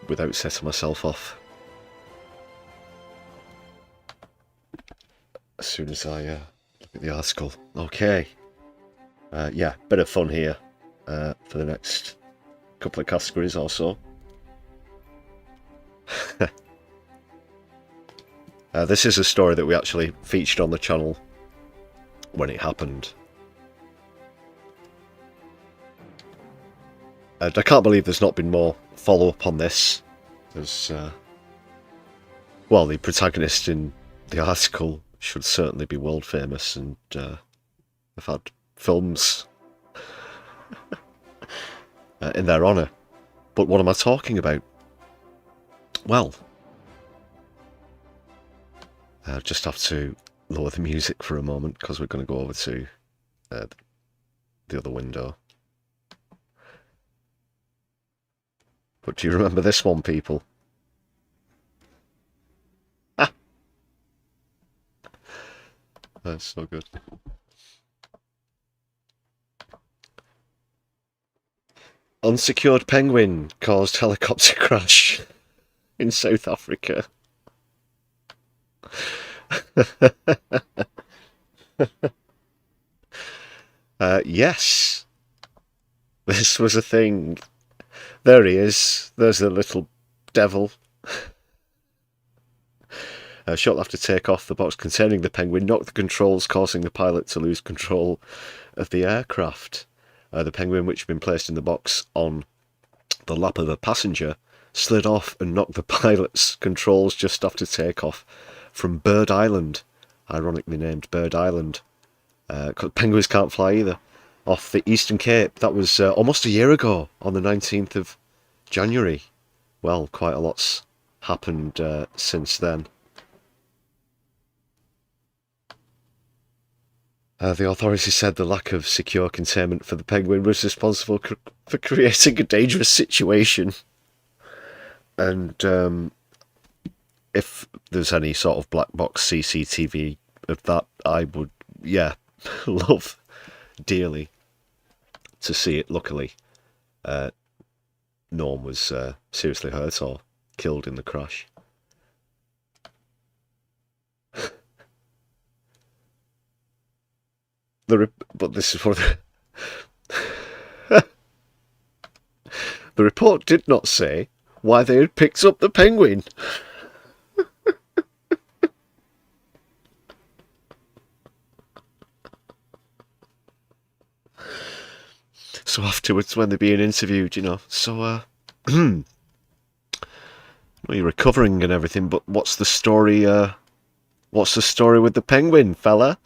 Without setting myself off. As soon as I look at the article. Okay. Yeah, bit of fun here for the next couple of categories or so. This is a story that we actually featured on the channel when it happened. And I can't believe there's not been more follow-up on this. There's, well, the protagonist in the article should certainly be world famous, and have had films in their honour. But what am I talking about? Well, I just have to lower the music for a moment because we're going to go over to the other window. But do you remember this one, people? Ah! That's so good. Unsecured penguin caused helicopter crash in South Africa. Yes, this was a thing. There he is. There's the little devil. Shortly after takeoff, the box containing the penguin knocked the controls, causing the pilot to lose control of the aircraft. The penguin, which had been placed in the box on the lap of a passenger, slid off and knocked the pilot's controls just after takeoff from Bird Island, ironically named Bird Island, because penguins can't fly either, off the Eastern Cape. That was almost a year ago, on the 19th of January. Well, quite a lot's happened since then. The authorities said the lack of secure containment for the penguin was responsible for creating a dangerous situation. And if there's any sort of black box CCTV of that, I would, yeah, love dearly to see it. Luckily, no one was seriously hurt or killed in the crash. But this is what the report did not say why they had picked up the penguin. So afterwards, when they're being interviewed, you know, so well, you're recovering and everything, but what's the story? What's the story with the penguin, fella?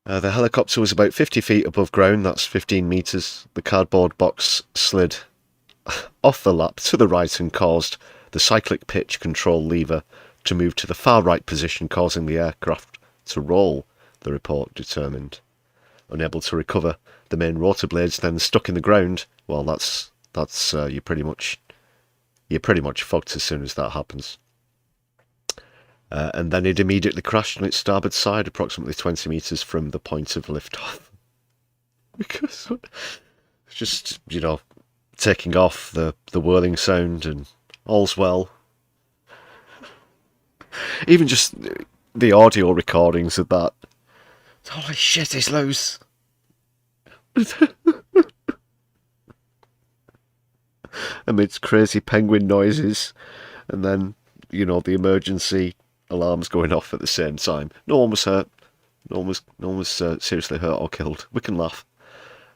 The helicopter was about 50 feet above ground, that's 15 metres. The cardboard box slid off the lap to the right and caused the cyclic pitch control lever to move to the far right position, causing the aircraft to roll, the report determined. Unable to recover, the main rotor blades then stuck in the ground. Well, that's you're pretty much fucked as soon as that happens. And then it immediately crashed on its starboard side, approximately 20 metres from the point of liftoff. Because just, you know, taking off, the whirling sound, and all's well. Even just the audio recordings of that. Holy shit, he's loose. Amidst crazy penguin noises, and then, you know, the emergency alarms going off at the same time. No one was hurt. No one was seriously hurt or killed. We can laugh.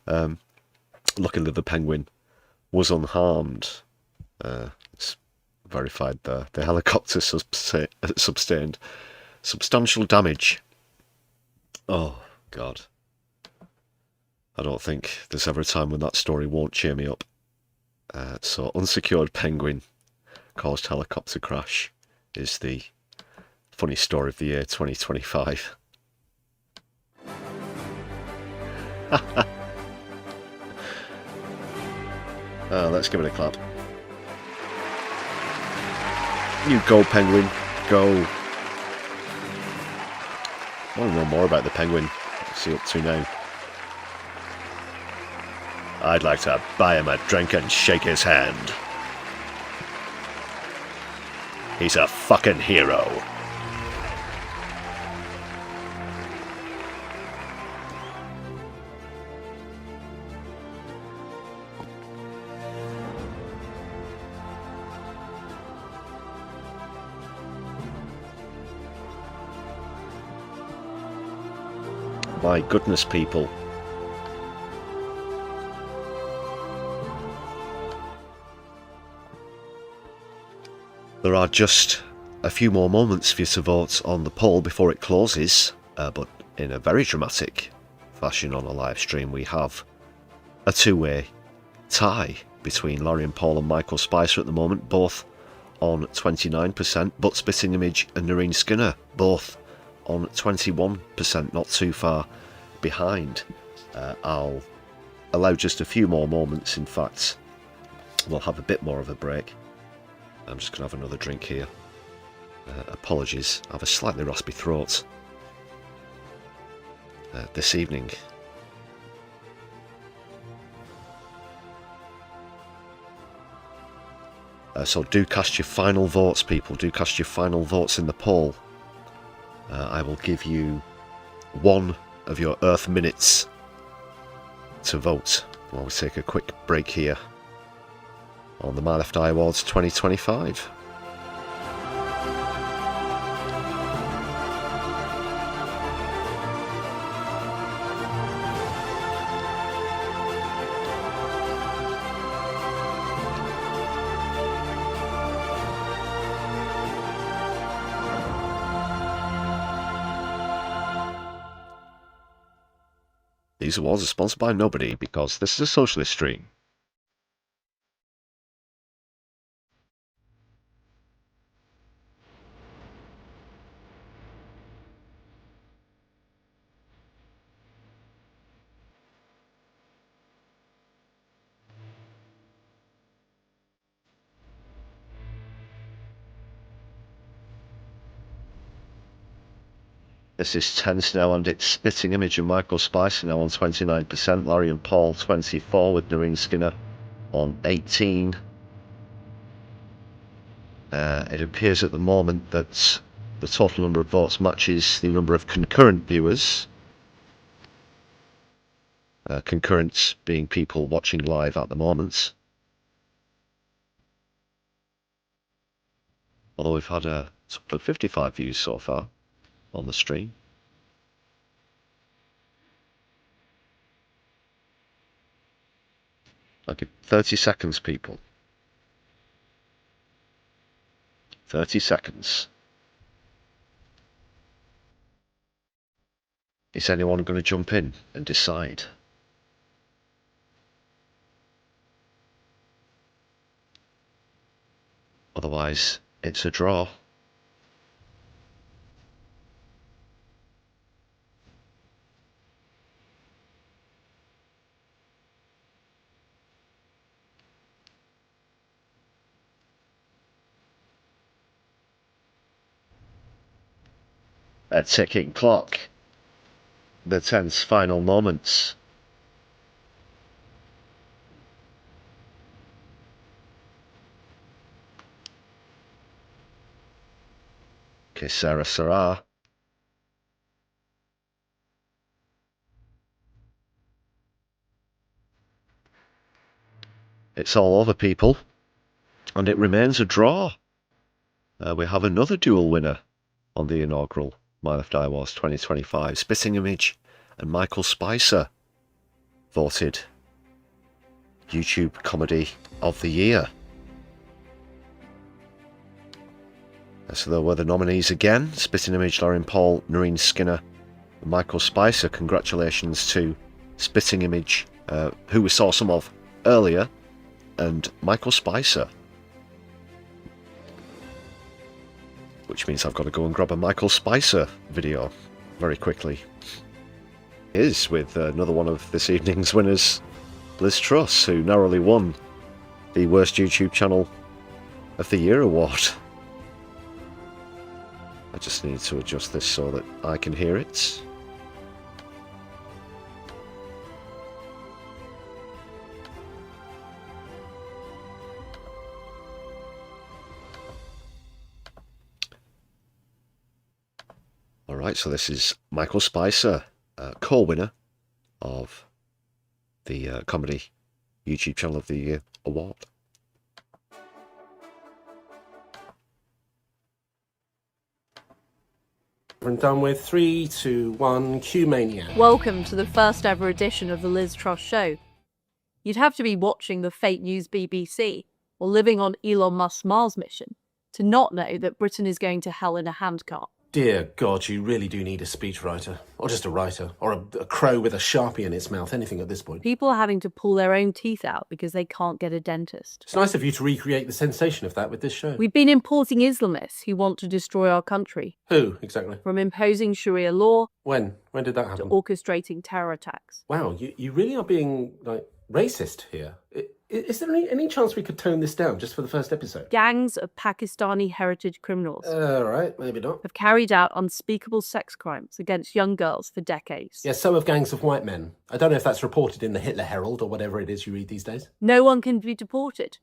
Luckily, the penguin was unharmed. It's verified there. The helicopter sustained substantial damage. Oh, God. I don't think there's ever a time when that story won't cheer me up. So, unsecured penguin caused helicopter crash is the funny story of the year 2025. Let's give it a clap. You go, penguin. Go. I want to know more about the penguin. What's he up to now? I'd like to buy him a drink and shake his hand. He's a fucking hero. My goodness, people. There are just a few more moments for you to vote on the poll before it closes, but in a very dramatic fashion on a live stream, we have a two-way tie between Larry and Paul and Michael Spicer at the moment, both on 29%, but Spitting Image and Noreen Skinner both on 21%, not too far behind. I'll allow just a few more moments. In fact, we'll have a bit more of a break. I'm just going to have another drink here. Apologies, I have a slightly raspy throat this evening. So do cast your final votes, people. Do cast your final votes in the poll. I will give you one of your Earth minutes to vote while we take a quick break here on the My Left Eye Awards 2025. These awards are sponsored by nobody because this is a socialist stream. This is tense now, and it's Spitting Image and Michael Spicer now on 29%, Larry and Paul 24%, with Noreen Skinner on 18%. It appears at the moment that the total number of votes matches the number of concurrent viewers. Concurrent being people watching live at the moment. Although we've had a total of 55 views so far on the stream. I'll give 30 seconds, people. 30 seconds. Is anyone going to jump in and decide? Otherwise, it's a draw. A ticking clock. The tense final moments. Que sera sera. It's all over, people, and it remains a draw. We have another dual winner on the inaugural My Left Eye Awards 2025. Spitting Image and Michael Spicer voted YouTube Comedy of the Year. So there were the nominees again: Spitting Image, Larry and Paul, Noreen Skinner, and Michael Spicer. Congratulations to Spitting Image, who we saw some of earlier, and Michael Spicer. Which means I've got to go and grab a Michael Spicer video very quickly. Is with another one of this evening's winners, Liz Truss, who narrowly won the Worst YouTube Channel of the Year award. I just need to adjust this so that I can hear it. Alright, so this is Michael Spicer, co-winner of the Comedy YouTube Channel of the Year award. And done with 3, 2, 1, Q Mania. Welcome to the first ever edition of the Liz Truss Show. You'd have to be watching the fake news BBC or living on Elon Musk's Mars mission to not know that Britain is going to hell in a handcart. Dear God, you really do need a speechwriter. Or just a writer. Or a crow with a Sharpie in its mouth. Anything at this point. People are having to pull their own teeth out because they can't get a dentist. It's nice of you to recreate the sensation of that with this show. We've been importing Islamists who want to destroy our country. Who, exactly? From imposing Sharia law... When? When did that happen? ...to orchestrating terror attacks. Wow, you really are being, racist here. Is there any chance we could tone this down just for the first episode? Gangs of Pakistani heritage criminals right, maybe not. have carried out unspeakable sex crimes against young girls for decades. Yeah, so have gangs of white men. I don't know if that's reported in the Hitler Herald or whatever it is you read these days. No one can be deported,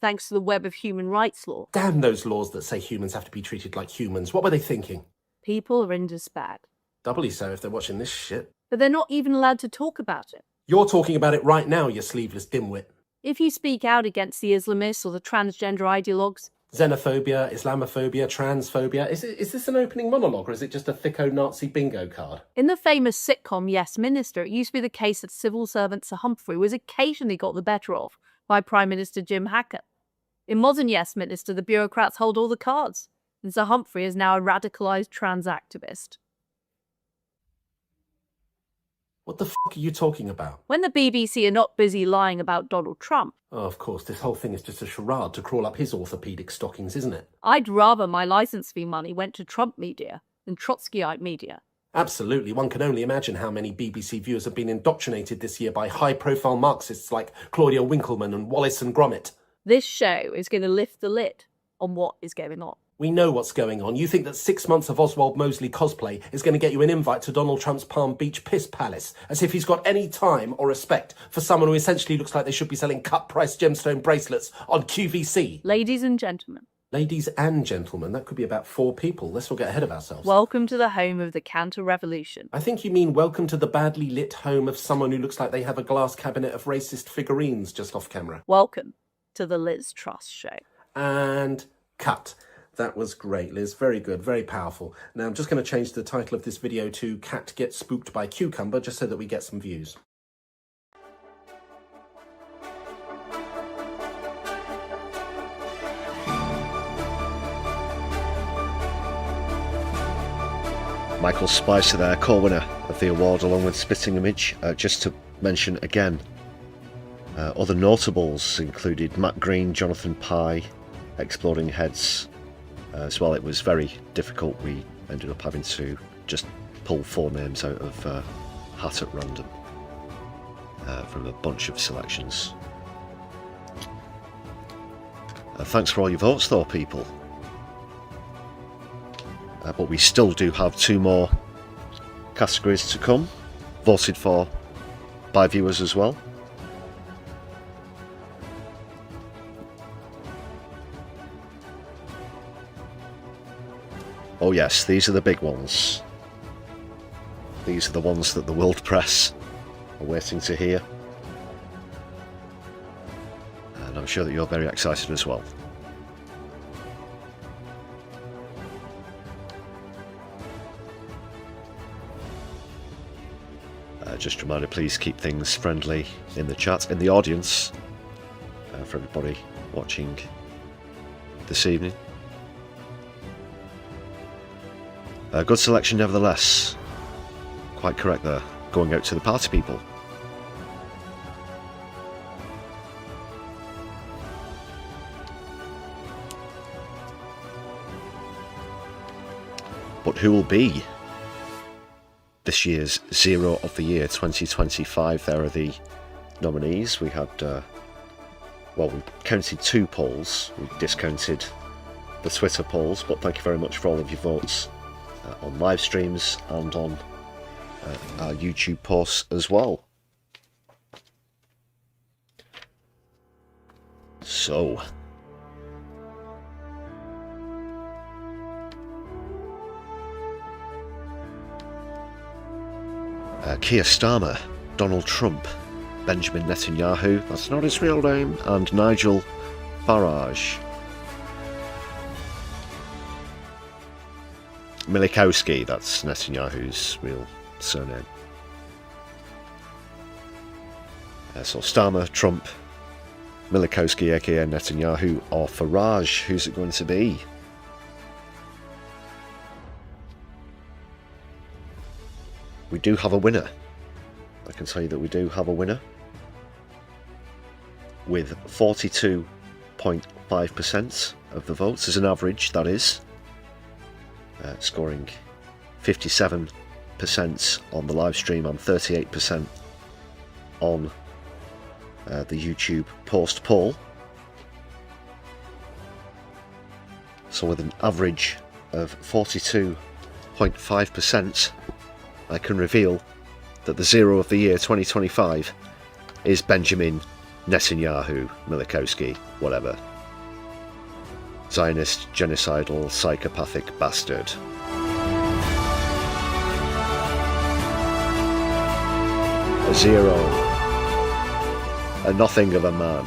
thanks to the web of human rights law. Damn those laws that say humans have to be treated like humans. What were they thinking? People are in despair. Doubly so if they're watching this shit. But they're not even allowed to talk about it. You're talking about it right now, you sleeveless dimwit. If you speak out against the Islamists or the transgender ideologues... Xenophobia, Islamophobia, transphobia. Is this an opening monologue or is it just a thicko Nazi bingo card? In the famous sitcom Yes Minister, it used to be the case that civil servant Sir Humphrey was occasionally got the better of by Prime Minister Jim Hackett. In modern Yes Minister, the bureaucrats hold all the cards, and Sir Humphrey is now a radicalised trans activist. What the fuck are you talking about? When the BBC are not busy lying about Donald Trump... Oh, of course, this whole thing is just a charade to crawl up his orthopaedic stockings, isn't it? I'd rather my licence fee money went to Trump media than Trotskyite media. Absolutely. One can only imagine how many BBC viewers have been indoctrinated this year by high-profile Marxists like Claudia Winkleman and Wallace and Gromit. This show is going to lift the lid on what is going on. We know what's going on. You think that 6 months of Oswald Mosley cosplay is going to get you an invite to Donald Trump's Palm Beach piss palace, as if he's got any time or respect for someone who essentially looks like they should be selling cut-price gemstone bracelets on QVC. Ladies and gentlemen. Ladies and gentlemen, that could be about 4 people. Let's not get ahead of ourselves. Welcome to the home of the counter-revolution. I think you mean welcome to the badly lit home of someone who looks like they have a glass cabinet of racist figurines just off camera. Welcome to the Liz Truss Show. And cut. That was great, Liz. Very good, very powerful. Now, I'm just going to change the title of this video to Cat Gets Spooked by Cucumber, just so that we get some views. Michael Spicer there, co-winner of the award along with Spitting Image. Just to mention again, other notables included Matt Green, Jonathan Pye, Exploding Heads. As well, it was very difficult. We ended up having to just pull 4 names out of hat at random from a bunch of selections. Thanks for all your votes though, people. But we still do have 2 more categories to come, voted for by viewers as well. Oh yes, these are the big ones. These are the ones that the world press are waiting to hear. And I'm sure that you're very excited as well. Just a reminder, please keep things friendly in the chat, in the audience, for everybody watching this evening. Good selection nevertheless. Quite correct there, going out to the party people. But who will be this year's Zero of the Year 2025? There are the nominees. We had, well, we counted 2 polls. We discounted the Twitter polls, but thank you very much for all of your votes on live streams and on our YouTube posts as well. So, Keir Starmer, Donald Trump, Benjamin Netanyahu, that's not his real name, and Nigel Farage. Milikowski, that's Netanyahu's real surname. So Starmer, Trump, Milikowski aka Netanyahu or Farage? Who's it going to be? We do have a winner. I can tell you that we do have a winner. With 42.5% of the votes as an average, that is. Scoring 57% on the live stream and 38% on the YouTube post poll. So with an average of 42.5%, I can reveal that the zero of the year 2025 is Benjamin Netanyahu, Milikowski, whatever. Zionist, genocidal, psychopathic bastard. A zero. A nothing of a man.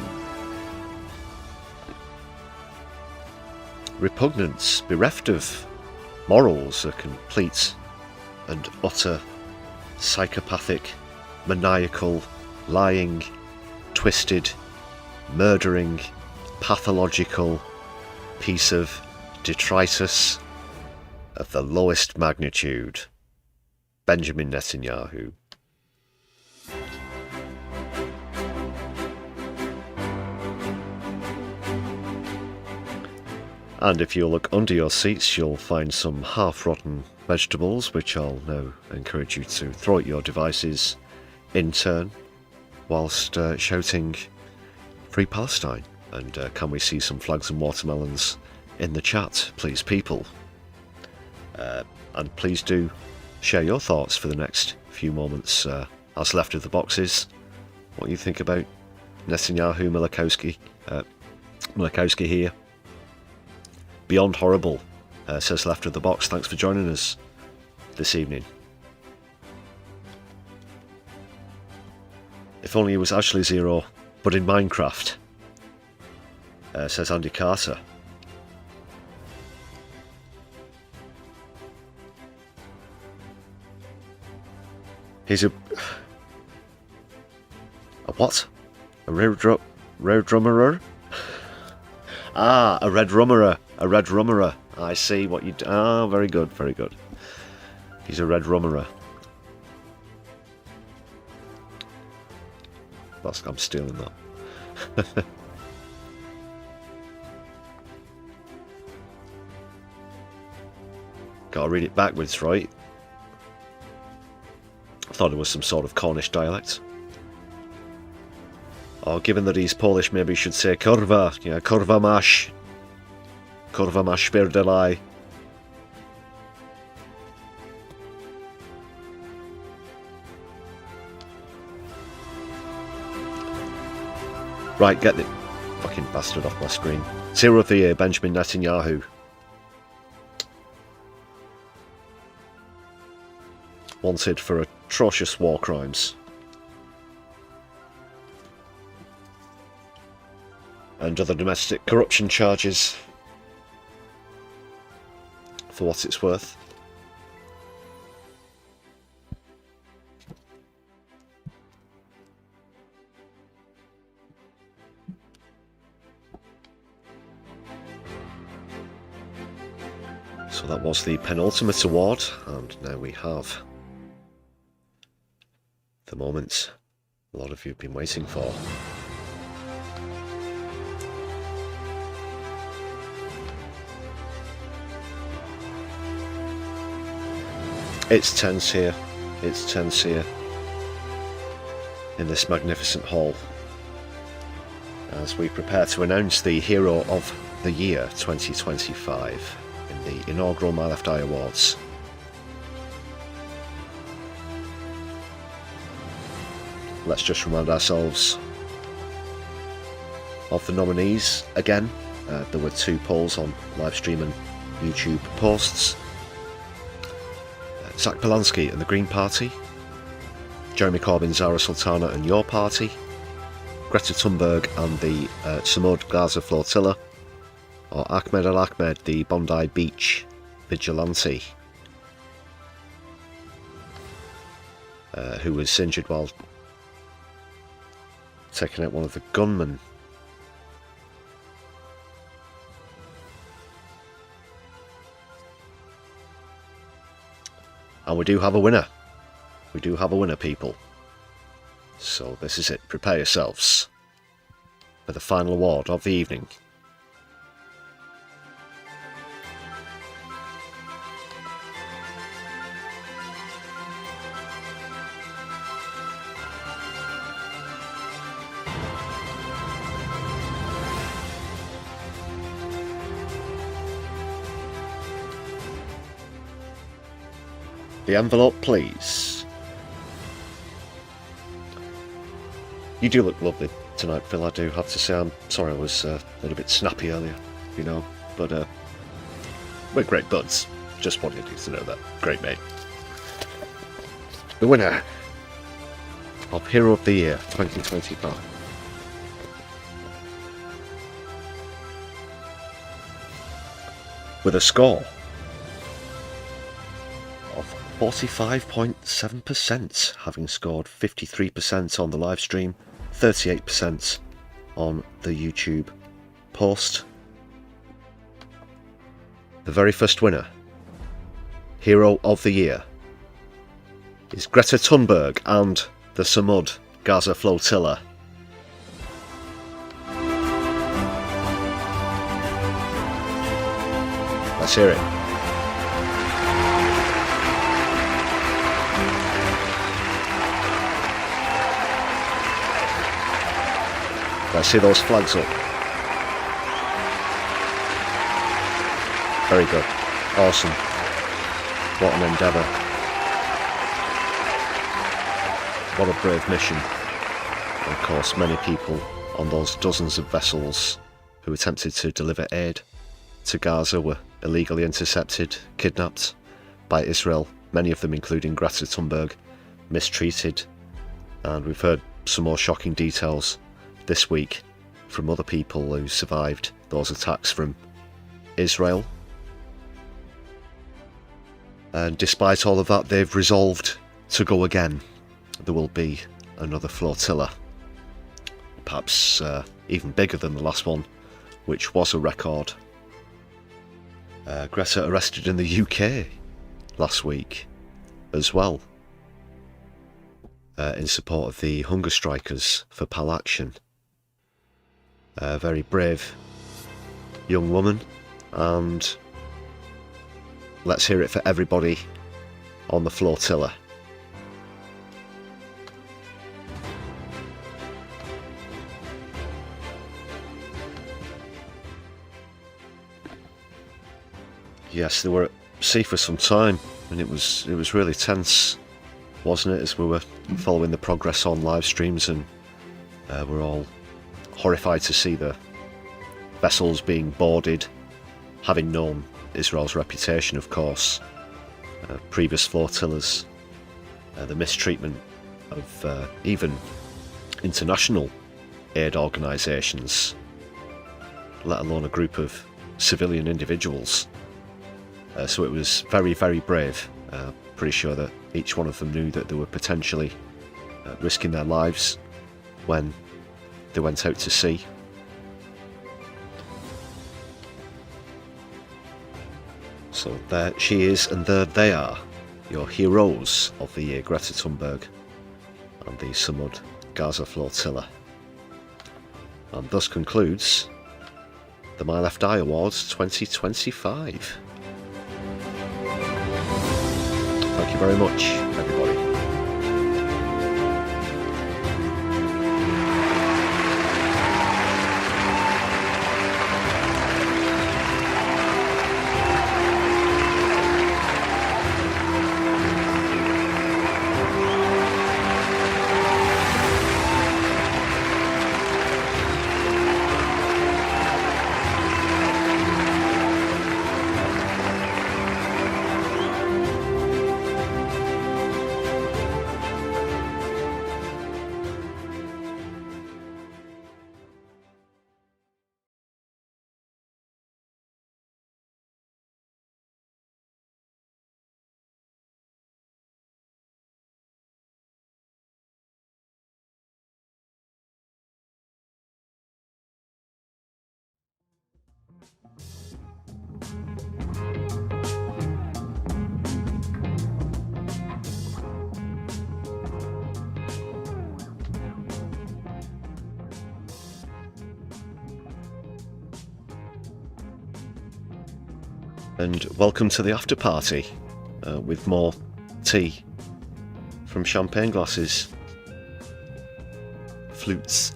Repugnance, bereft of morals, a complete and utter psychopathic, maniacal, lying, twisted, murdering, pathological piece of detritus of the lowest magnitude. Benjamin Netanyahu. And if you look under your seats, you'll find some half-rotten vegetables, which I'll now encourage you to throw at your devices in turn, whilst shouting Free Palestine. And can we see some flags and watermelons in the chat, please, people? And please do share your thoughts for the next few moments as left of the boxes. What you think about Netanyahu, Milikowski here. Beyond horrible, says left of the box. Thanks for joining us this evening. If only it was Ashley Zero, but in Minecraft, says Andy Carter. He's a what? A rare drummerer? Ah, a red rummerer. A red rummerer. I see what you... Ah, very good, very good. He's a red rummerer. I'm stealing that. Gotta read it backwards, right? I thought it was some sort of Cornish dialect. Or given that he's Polish, maybe he should say kurwa. Yeah, kurwa mash. Kurwa masz spierdalaj. Right, get the fucking bastard off my screen. Zero of the year, Benjamin Netanyahu. Wanted for atrocious war crimes. And other domestic corruption charges. For what it's worth. So that was the penultimate award, and now we have the moment a lot of you have been waiting for. It's tense here. It's tense here in this magnificent hall as we prepare to announce the Hero of the Year 2025 in the inaugural My Left Eye Awards. Let's just remind ourselves of the nominees again. There were 2 polls on Livestream and YouTube posts. Zach Polanski and the Green Party, Jeremy Corbyn, Zara Sultana and Your Party, Greta Thunberg and the Samud Gaza Flotilla, or Ahmed Al-Ahmed, the Bondi Beach vigilante, who was injured while taking out one of the gunmen And we do have a winner. We do have a winner, people. So this is it. Prepare yourselves for the final award of the evening. The envelope, please. You do look lovely tonight, Phil. I do have to say. I'm sorry I was a little bit snappy earlier, you know. But we're great buds. Just wanted you to know that. Great, mate. The winner of Hero of the Year 2025. With a score of 45.7%, having scored 53% on the live stream, 38% on the YouTube post. The very first winner, Hero of the Year, is Greta Thunberg and the Samud Gaza Flotilla. Let's hear it. Let's see those flags up. Very good. Awesome. What an endeavour. What a brave mission. And of course, many people on those dozens of vessels who attempted to deliver aid to Gaza were illegally intercepted, kidnapped by Israel, many of them including Greta Thunberg, mistreated. And we've heard some more shocking details this week from other people who survived those attacks from Israel. And despite all of that, they've resolved to go again. There will be another flotilla, perhaps even bigger than the last one, which was a record. Greta arrested in the UK last week as well, in support of the hunger strikers for Pal Action. A very brave young woman, and let's hear it for everybody on the flotilla. Yes, they were at sea for some time, and it was really tense, wasn't it, as we were following the progress on live streams, and we're all horrified to see the vessels being boarded, having known Israel's reputation, of course, previous flotillas, the mistreatment of even international aid organisations, let alone a group of civilian individuals. So it was very, very brave. Pretty sure that each one of them knew that they were potentially risking their lives when they went out to sea. So there she is, and there they are, your heroes of the year, Greta Thunberg and the Samud Gaza Flotilla. And thus concludes the My Left Eye Awards 2025. Thank you very much, everybody. And welcome to the after party with more tea from champagne glasses, flutes.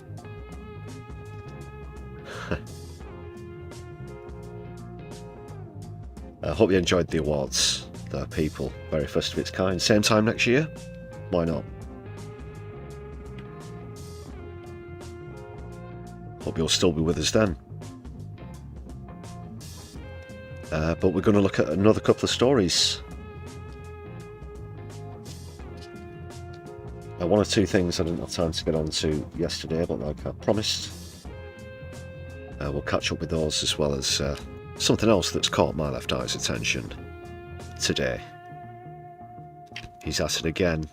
I hope you enjoyed the awards. They're people, very first of its kind. Same time next year? Why not? Hope you'll still be with us then. But we're going to look at another couple of stories. One or two things I didn't have time to get on to yesterday, but like I promised, we'll catch up with those, as well as something else that's caught my left eye's attention today. He's at it again.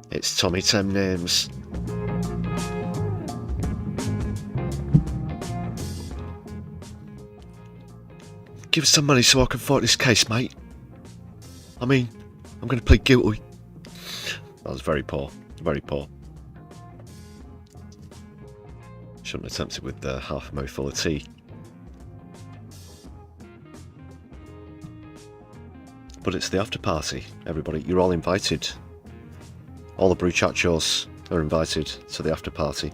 It's Tommy 10 Names. Give us some money so I can fight this case, mate. I mean, I'm going to plead guilty. That was very poor. Very poor. Shouldn't have attempted with half a mouthful of tea. But it's the after party, everybody. You're all invited. All the brewchachos are invited to the after party.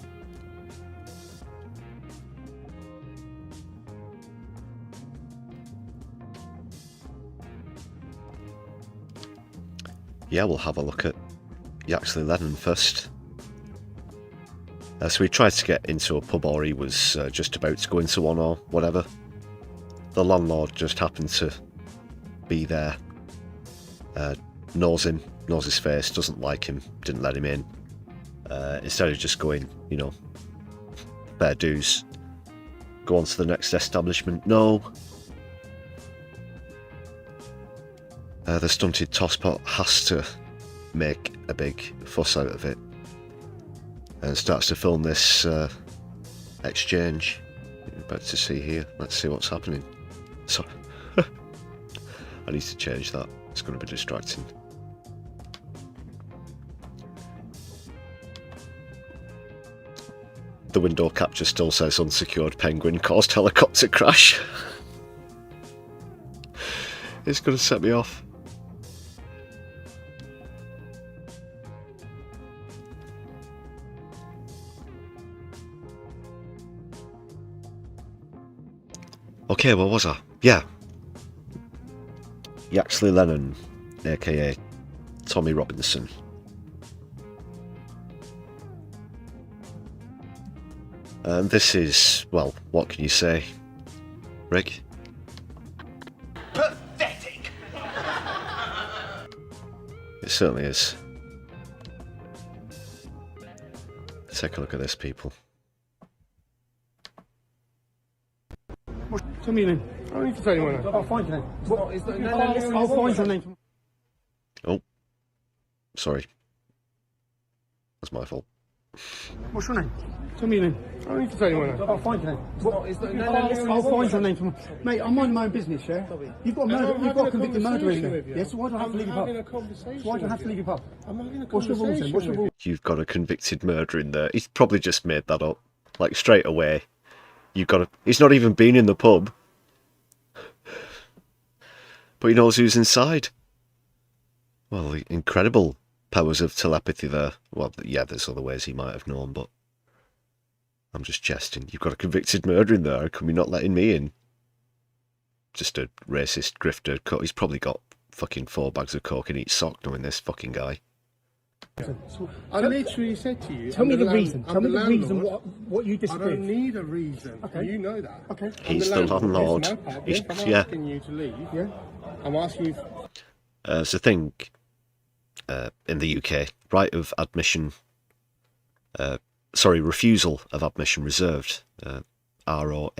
Yeah, we'll have a look at Yaxley Lennon first. So he tried to get into a pub, or he was just about to go into one or whatever. The landlord just happened to be there. Knows him, knows his face, doesn't like him, didn't let him in. Instead of just going, you know, fair dues, go on to the next establishment. No. The stunted tosspot has to make a big fuss out of it and starts to film this exchange. You're about to see here. Let's see what's happening. Sorry. I need to change that. It's going to be distracting. The window capture still says unsecured penguin caused helicopter crash. It's going to set me off. Okay, where was I? Yeah. Yaxley Lennon, aka Tommy Robinson. And this is, well, what can you say, Rick? Pathetic! It certainly is. Take a look at this, people. Tell me your name. I don't need to tell you my name. I'll find your name. What is that? I'll find your name. Oh, sorry. That's my fault. What's your name? Tell me your name. I don't need to tell you my name. I'll find your name. What is that? I'll find your name. Mate, I'm minding my own business, yeah? You've got a murder. You've got a convicted murderer in there. Yes, so why do I have to leave your pub? Why do I have to leave your pub? I'm having a conversation. What's your rules then? What's your rules? You've got a convicted murderer in there. He's probably just made that up. Like, straight away. You've got a... He's not even been in the pub. But he knows who's inside. Well, incredible powers of telepathy there. Well, yeah, there's other ways he might have known, but... I'm just jesting. You've got a convicted murderer in there. How come you're not letting me in? Just a racist grifter. He's probably got fucking 4 bags of coke in each sock, knowing this fucking guy. I literally said to you... Tell me the reason. Tell me the reason what you disagree. I don't need a reason. Okay. You know that. Okay. He's the landlord. I'm asking you to leave. Yeah. I'm asking you... There's a thing in the UK, right of admission... refusal of admission reserved, ROAR.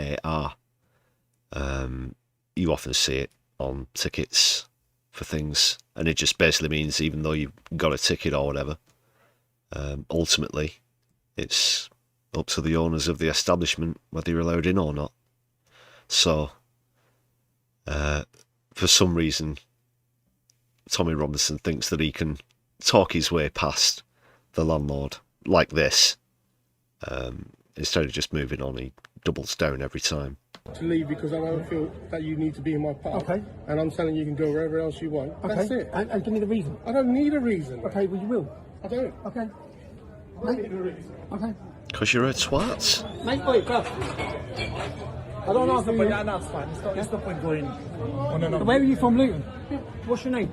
You often see it on tickets for things, and it just basically means even though you've got a ticket or whatever, ultimately it's up to the owners of the establishment whether you're allowed in or not. So, for some reason, Tommy Robinson thinks that he can talk his way past the landlord like this. Instead of just moving on, he doubles down every time. To leave because I don't feel that you need to be in my pub. Okay. And I'm telling you can go wherever else you want. Okay. That's it. And give me the reason. I don't need a reason. Okay, well you will. I don't. Okay. I don't need a reason. Okay. Because you're a twat. Mate, wait, go. I don't know. That's fine. It's no point going on and on. Where are you from, Luton? What's your name?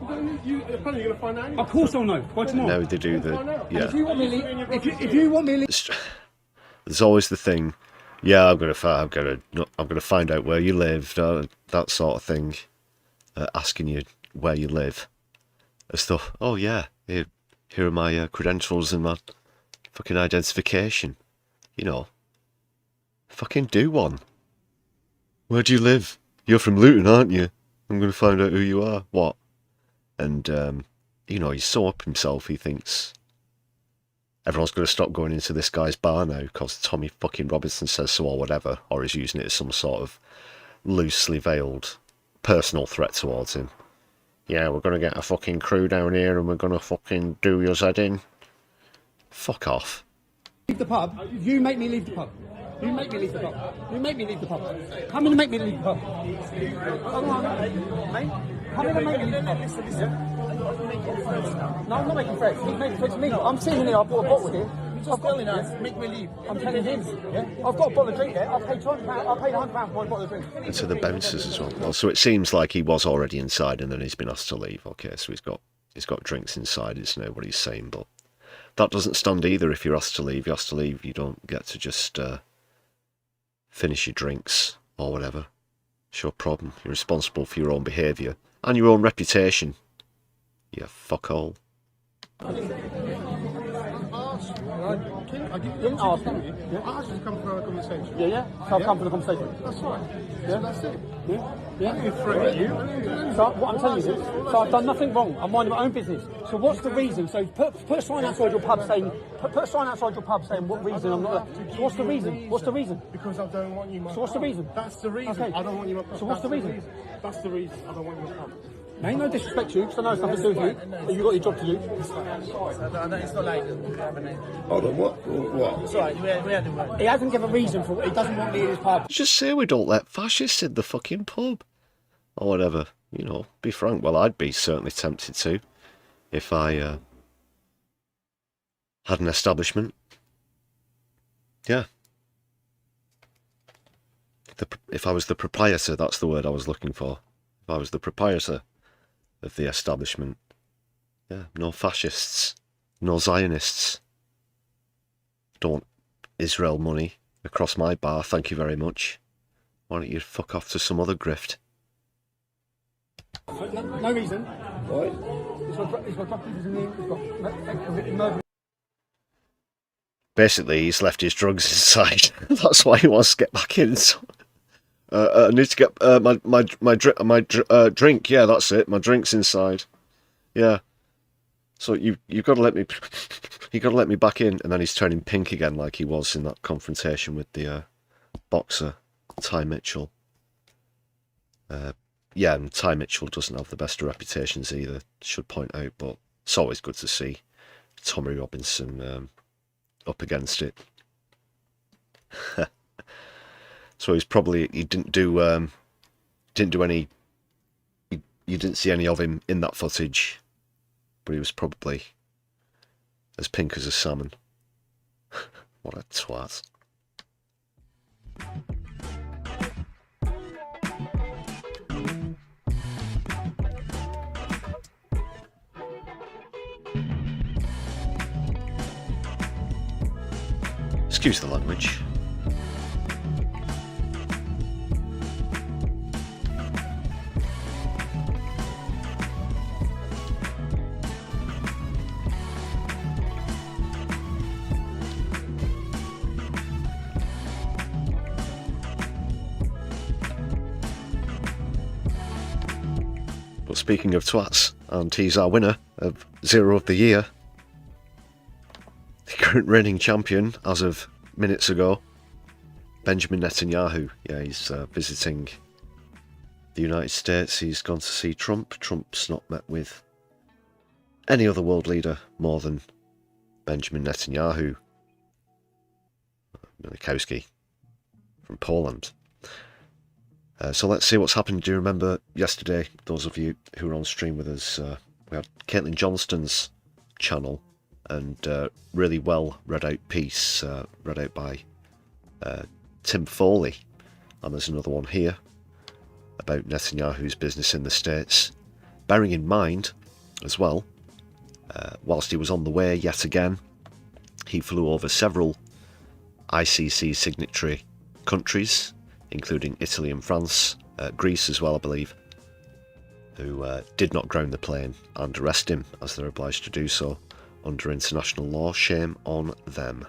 Apparently you're going to find out. Of course I'll know. By tomorrow. No, they do the... Yeah. If you want me to leave... There's always the thing... Yeah, I'm gonna find out where you live, that sort of thing. Asking you where you live, and stuff. Oh yeah, here are my credentials and my fucking identification. You know, fucking do one. Where do you live? You're from Luton, aren't you? I'm gonna find out who you are. What? And you know, he's so up himself. He thinks everyone's going to stop going into this guy's bar now because Tommy fucking Robinson says so or whatever, or is using it as some sort of loosely veiled personal threat towards him. Yeah, we're going to get a fucking crew down here and we're going to fucking do your head in. Fuck off. Leave the pub. You make me leave the pub. You make me leave the pub. You make me leave the pub. Come in and make me leave the pub. Come on, mate. Come in and make me leave the pub. No, I'm not making threats. He's making threats to me. I'm sitting here, I bought a bottle here. You're just telling us, make me leave. I'm telling him. Yeah? I've got a bottle of drink there. I've paid £200. I paid £100 for my bottle of drink. And to the bouncers as well. So it seems like he was already inside and then he's been asked to leave. Okay, so he's got drinks inside, isn't it, what he's saying, but that doesn't stand either. If you're asked to leave, you're asked to leave. You don't get to just finish your drinks or whatever. It's your problem. You're responsible for your own behaviour and your own reputation. Yeah, fuck all. I didn't ask him. Yeah. I asked you to come for a conversation. Yeah. So I've come for the conversation. That's right. Yeah. So that's it. Yeah. I didn't threaten you. So what I'm telling you is, so I've done nothing wrong. I'm minding my own business. So what's the reason? So put a sign outside your pub saying, put a sign outside your pub saying what reason I'm not there. So what's the reason? What's the reason? Because I don't want you in my pub. So what's the reason? That's the reason. Okay. I don't want you in my pub. So what's the reason? That's the reason. I don't want you in my pub. Ain't no disrespect to you, because I know it's nothing to do with you. You've got your job to do. It's not like Hold on, what? It's alright, we had him. He hasn't given a reason for it. He doesn't want me in his pub. Just say we don't let fascists in the fucking pub. Or whatever. You know, be frank. Well, I'd be certainly tempted to. If I had an establishment. Yeah. If I was the proprietor, that's the word I was looking for. If I was the proprietor of the establishment. Yeah, no fascists, no Zionists. Don't Israel money across my bar, thank you very much. Why don't you fuck off to some other grift? No reason. Why? He's got drug dealers in there, he's got convicted murder. Basically, he's left his drugs inside. That's why he wants to get back in. So. I need to get my drink. Yeah, that's it. My drink's inside. Yeah. So you've got to let me. You got to let me back in. And then he's turning pink again, like he was in that confrontation with the boxer, Ty Mitchell. Yeah, and Ty Mitchell doesn't have the best of reputations either. Should point out, but it's always good to see Tommy Robinson up against it. So he didn't do any. You didn't see any of him in that footage, but he was probably as pink as a salmon. What a twat. Excuse the language. But speaking of twats, and he's our winner of Zero of the Year. The current reigning champion, as of minutes ago, Benjamin Netanyahu. Yeah, he's visiting the United States. He's gone to see Trump. Trump's not met with any other world leader more than Benjamin Netanyahu. Milikowski from Poland. So let's see what's happened. Do you remember yesterday, those of you who were on stream with us, we had Caitlin Johnston's channel and really well read out piece read out by Tim Foley, and there's another one here about Netanyahu's business in the States, bearing in mind as well, whilst he was on the way yet again, he flew over several ICC signatory countries, including Italy and France, Greece as well, I believe, who did not ground the plane and arrest him, as they're obliged to do so under international law. Shame on them.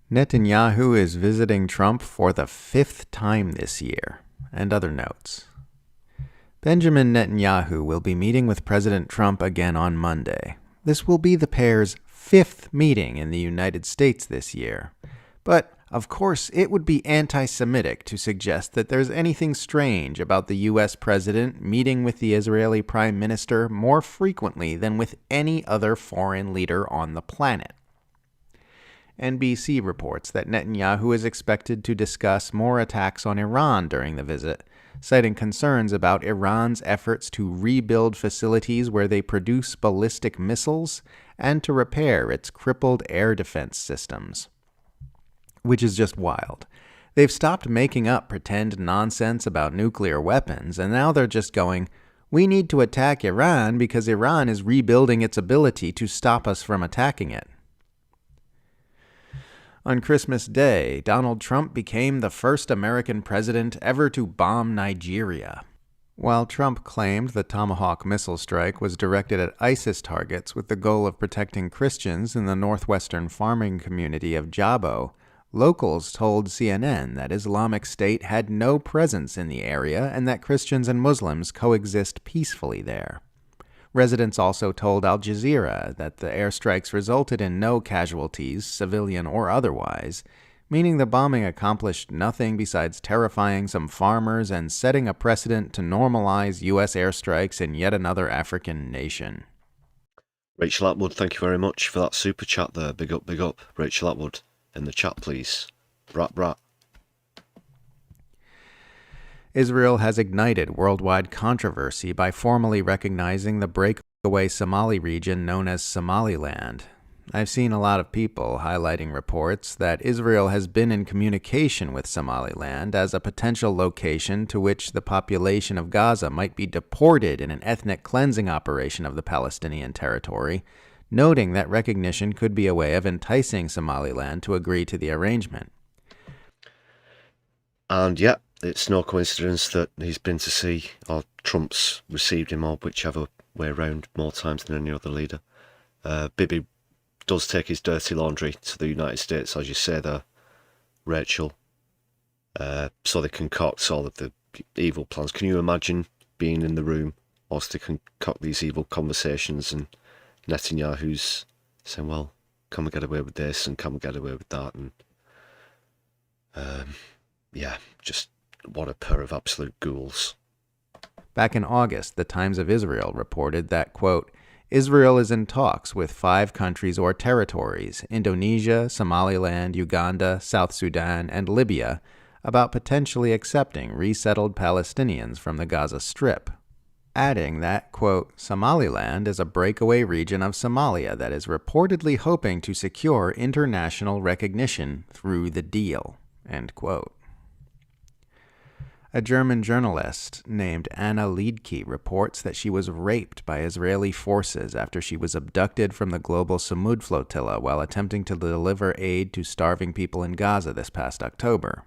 Netanyahu is visiting Trump for the 5th time this year, and other notes. Benjamin Netanyahu will be meeting with President Trump again on Monday. This will be the pair's 5th meeting in the United States this year. But, of course, it would be anti-Semitic to suggest that there's anything strange about the U.S. president meeting with the Israeli prime minister more frequently than with any other foreign leader on the planet. NBC reports that Netanyahu is expected to discuss more attacks on Iran during the visit, citing concerns about Iran's efforts to rebuild facilities where they produce ballistic missiles and to repair its crippled air defense systems. Which is just wild. They've stopped making up pretend nonsense about nuclear weapons, and now they're just going, we need to attack Iran because Iran is rebuilding its ability to stop us from attacking it. On Christmas Day, Donald Trump became the first American president ever to bomb Nigeria. While Trump claimed the Tomahawk missile strike was directed at ISIS targets with the goal of protecting Christians in the northwestern farming community of Jabo, locals told CNN that Islamic State had no presence in the area and that Christians and Muslims coexist peacefully there. Residents also told Al Jazeera that the airstrikes resulted in no casualties, civilian or otherwise, meaning the bombing accomplished nothing besides terrifying some farmers and setting a precedent to normalize U.S. airstrikes in yet another African nation. Rachel Atwood, thank you very much for that super chat there. Big up, Rachel Atwood. In the chat, please. Brat, brat. Israel has ignited worldwide controversy by formally recognizing the breakaway Somali region known as Somaliland. I've seen a lot of people highlighting reports that Israel has been in communication with Somaliland as a potential location to which the population of Gaza might be deported in an ethnic cleansing operation of the Palestinian territory, noting that recognition could be a way of enticing Somaliland to agree to the arrangement. And yeah, it's no coincidence that he's been to see, or Trump's received him, or whichever way around, more times than any other leader. Bibi does take his dirty laundry to the United States, as you say there, Rachel, so they concoct all of the evil plans. Can you imagine being in the room whilst they concoct these evil conversations and Netanyahu's saying, well, can we get away with this and can we get away with that? And yeah, just what a pair of absolute ghouls. Back in August, the Times of Israel reported that, quote, Israel is in talks with 5 countries or territories, Indonesia, Somaliland, Uganda, South Sudan, and Libya, about potentially accepting resettled Palestinians from the Gaza Strip, adding that, quote, Somaliland is a breakaway region of Somalia that is reportedly hoping to secure international recognition through the deal, end quote. A German journalist named Anna Liedtke reports that she was raped by Israeli forces after she was abducted from the global Samud flotilla while attempting to deliver aid to starving people in Gaza this past October.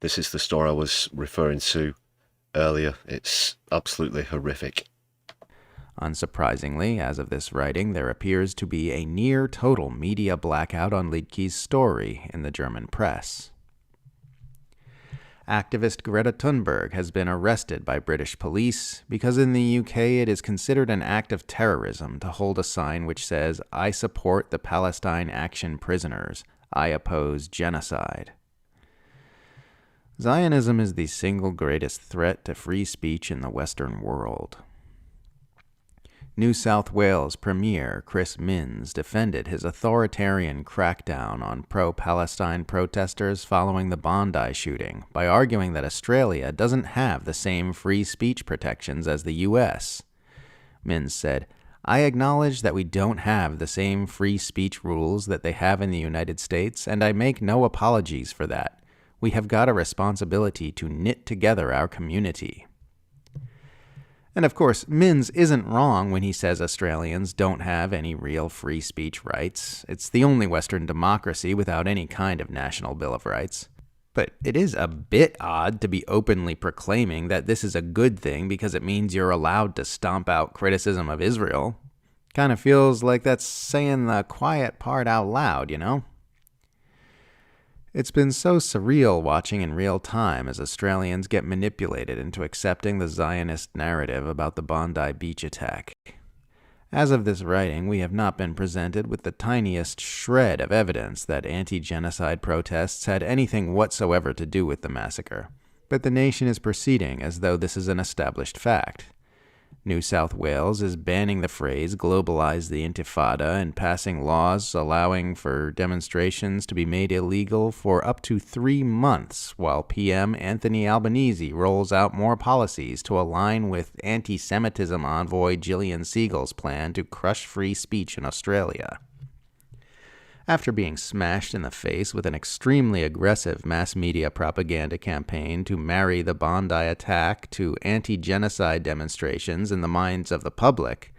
This is the story I was referring to earlier. It's absolutely horrific. Unsurprisingly, as of this writing, there appears to be a near-total media blackout on Liedtke's story in the German press. Activist Greta Thunberg has been arrested by British police because in the UK it is considered an act of terrorism to hold a sign which says, I support the Palestine Action prisoners. I oppose genocide. Zionism is the single greatest threat to free speech in the Western world. New South Wales Premier Chris Minns defended his authoritarian crackdown on pro-Palestine protesters following the Bondi shooting by arguing that Australia doesn't have the same free speech protections as the U.S. Minns said, "I acknowledge that we don't have the same free speech rules that they have in the United States, and I make no apologies for that. We have got a responsibility to knit together our community." And of course, Minns isn't wrong when he says Australians don't have any real free speech rights. It's the only Western democracy without any kind of national Bill of Rights. But it is a bit odd to be openly proclaiming that this is a good thing because it means you're allowed to stomp out criticism of Israel. Kind of feels like that's saying the quiet part out loud, you know? It's been so surreal watching in real time as Australians get manipulated into accepting the Zionist narrative about the Bondi Beach attack. As of this writing, we have not been presented with the tiniest shred of evidence that anti-genocide protests had anything whatsoever to do with the massacre, but the nation is proceeding as though this is an established fact. New South Wales is banning the phrase "globalize the Intifada" and passing laws allowing for demonstrations to be made illegal for up to 3 months, while PM Anthony Albanese rolls out more policies to align with anti-Semitism envoy Gillian Siegel's plan to crush free speech in Australia. After being smashed in the face with an extremely aggressive mass media propaganda campaign to marry the Bondi attack to anti-genocide demonstrations in the minds of the public,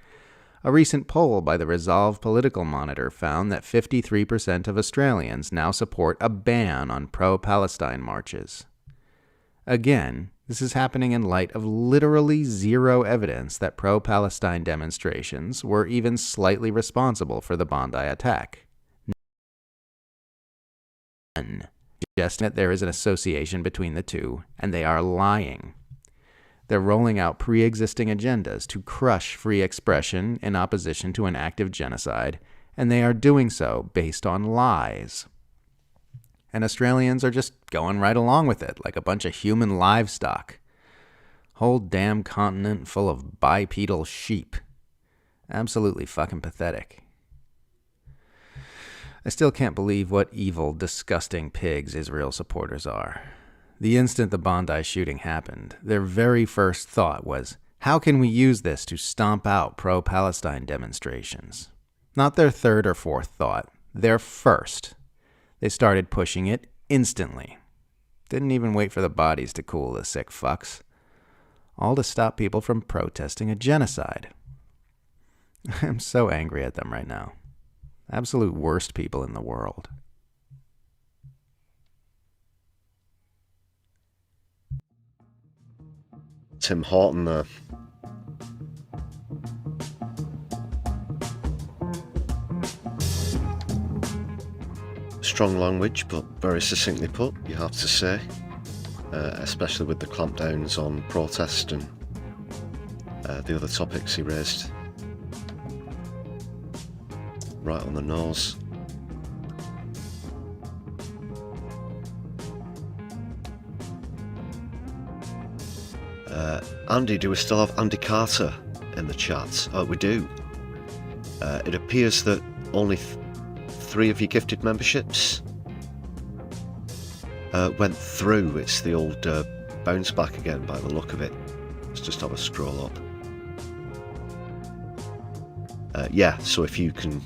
a recent poll by the Resolve Political Monitor found that 53% of Australians now support a ban on pro-Palestine marches. Again, this is happening in light of literally zero evidence that pro-Palestine demonstrations were even slightly responsible for the Bondi attack. Suggesting that there is an association between the two, and they are lying. They're rolling out pre-existing agendas to crush free expression in opposition to an active genocide, and they are doing so based on lies. And Australians are just going right along with it, like a bunch of human livestock. Whole damn continent full of bipedal sheep. Absolutely fucking pathetic. I still can't believe what evil, disgusting pigs Israel supporters are. The instant the Bondi shooting happened, their very first thought was, how can we use this to stomp out pro-Palestine demonstrations? Not their third or fourth thought, their first. They started pushing it instantly. Didn't even wait for the bodies to cool, the sick fucks. All to stop people from protesting a genocide. I'm so angry at them right now. Absolute worst people in the world. Tim Horton there. Strong language, but very succinctly put, you have to say. Especially with the clampdowns on protest and the other topics he raised. Right on the nose. Andy, do we still have Andy Carter in the chat? Oh, we do. It appears that only 3 of your gifted memberships went through. It's the old bounce back again by the look of it. Let's just have a scroll up. Yeah, so if you can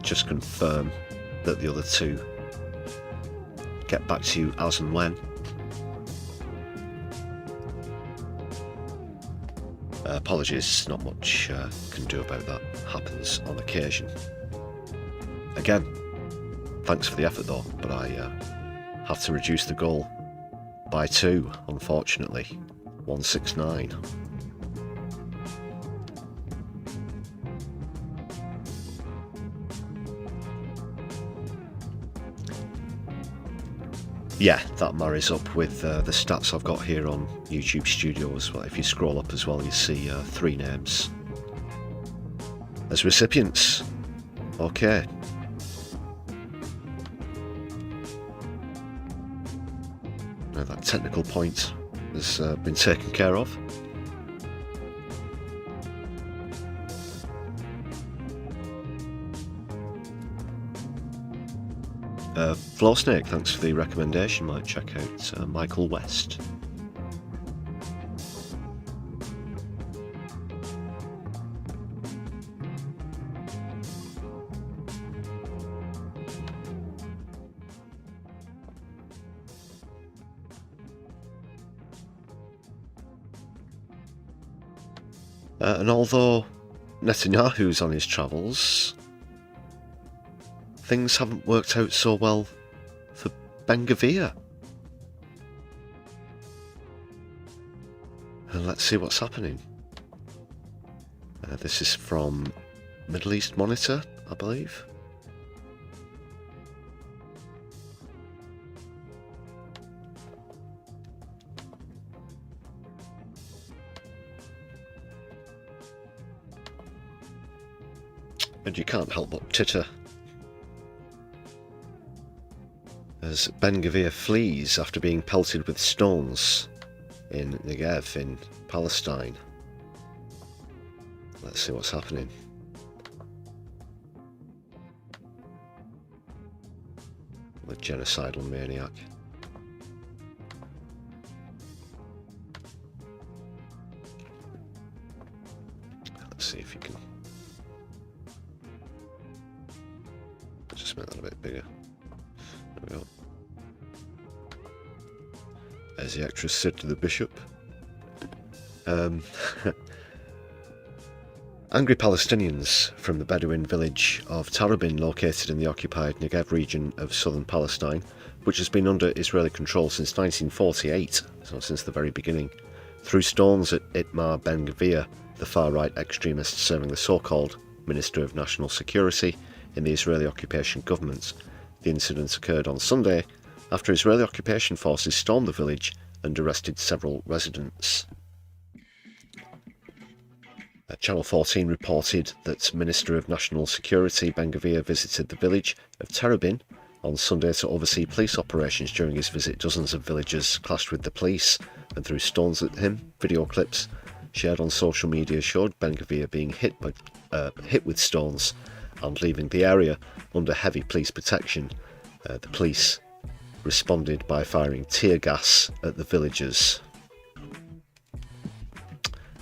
just confirm that the other 2 get back to you as and when. Apologies, not much can do about that. Happens on occasion. Again, thanks for the effort though, but I have to reduce the goal by 2, unfortunately. 169. Yeah, that marries up with the stats I've got here on YouTube Studio as well. If you scroll up as well, you see 3 names as recipients. Okay. Now that technical point has been taken care of. Floor Snake, thanks for the recommendation. Might check out Michael West. And although Netanyahu's on his travels, things haven't worked out so well for Ben-Gvir. And let's see what's happening. This is from Middle East Monitor, I believe. And you can't help but titter as Ben-Gvir flees after being pelted with stones in Negev in Palestine. Let's see what's happening. The genocidal maniac. Let's see if you can just make that a bit bigger. There we go. As the actress said to the bishop. Angry Palestinians from the Bedouin village of Tarabin, located in the occupied Negev region of southern Palestine, which has been under Israeli control since 1948, so since the very beginning, threw stones at Itamar Ben-Gvir, the far-right extremist serving the so-called Minister of National Security in the Israeli occupation government. The incident occurred on Sunday after Israeli occupation forces stormed the village and arrested several residents. Channel 14 reported that Minister of National Security Ben-Gvir visited the village of Terabin on Sunday to oversee police operations. During his visit, dozens of villagers clashed with the police and threw stones at him. Video clips shared on social media showed Ben-Gvir being hit with stones and leaving the area under heavy police protection. The police responded by firing tear gas at the villagers.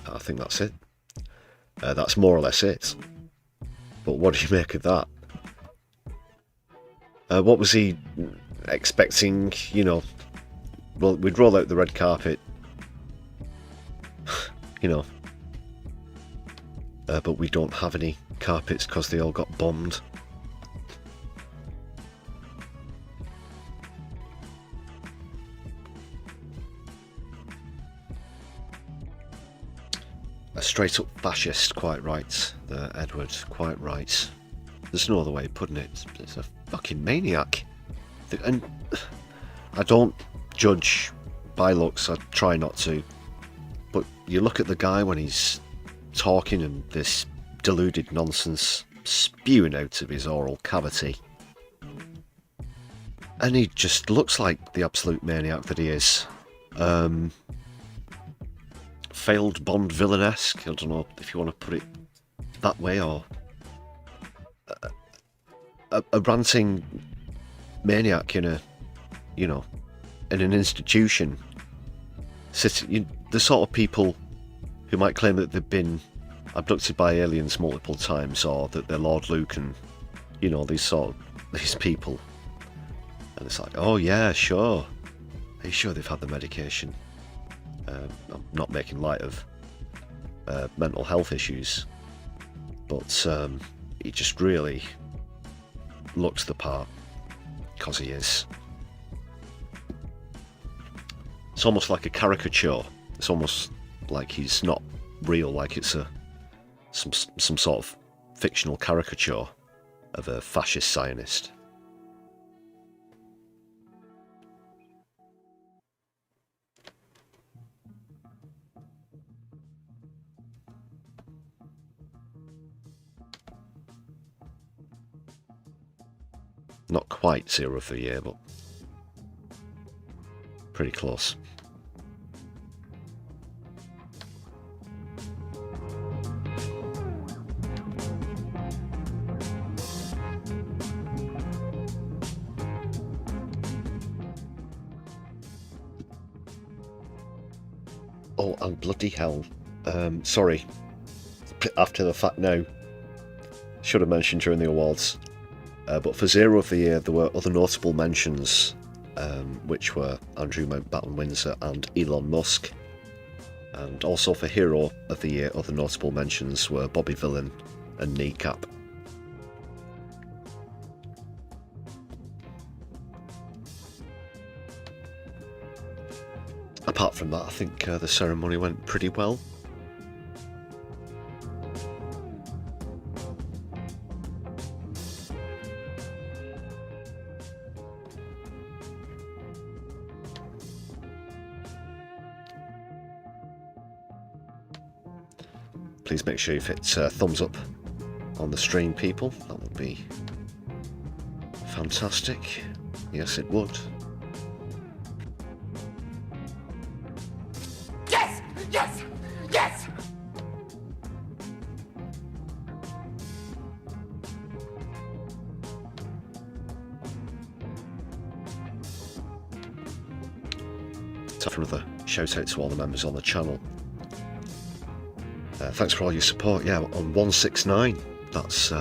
I think that's it. That's more or less it. But what do you make of that? What was he expecting? You know, well, we'd roll out the red carpet. You know. But we don't have any carpets because they all got bombed. A straight up fascist, quite right there, Edward, quite right. There's no other way of putting it. It's a fucking maniac. And I don't judge by looks, I try not to. But you look at the guy when he's talking and this deluded nonsense spewing out of his oral cavity. And he just looks like the absolute maniac that he is. Failed Bond villain-esque, I don't know if you want to put it that way, or a ranting maniac in a, you know, in an institution. The sort of people who might claim that they've been abducted by aliens multiple times, or that they're Lord Luke, and you know, these people. And it's like, oh yeah, sure. Are you sure they've had the medication? I'm not making light of mental health issues, but he just really looks the part, because he is. It's almost like a caricature. It's almost like he's not real, like it's some sort of fictional caricature of a fascist Zionist. Not quite 0 of the year, but Pretty close. Oh, and bloody hell. Sorry. After the fact now. Should have mentioned during the awards. But for Zero of the Year, there were other notable mentions, which were Andrew Mountbatten-Windsor and Elon Musk. And also for Hero of the Year, other notable mentions were Bobby Villain and Kneecap. Apart from that, I think the ceremony went pretty well. Please make sure you hit thumbs up on the stream, people. That would be fantastic. Yes, it would. Yes! Yes! Yes! Time for another shout out to all the members on the channel. Thanks for all your support. Yeah, on 169, that's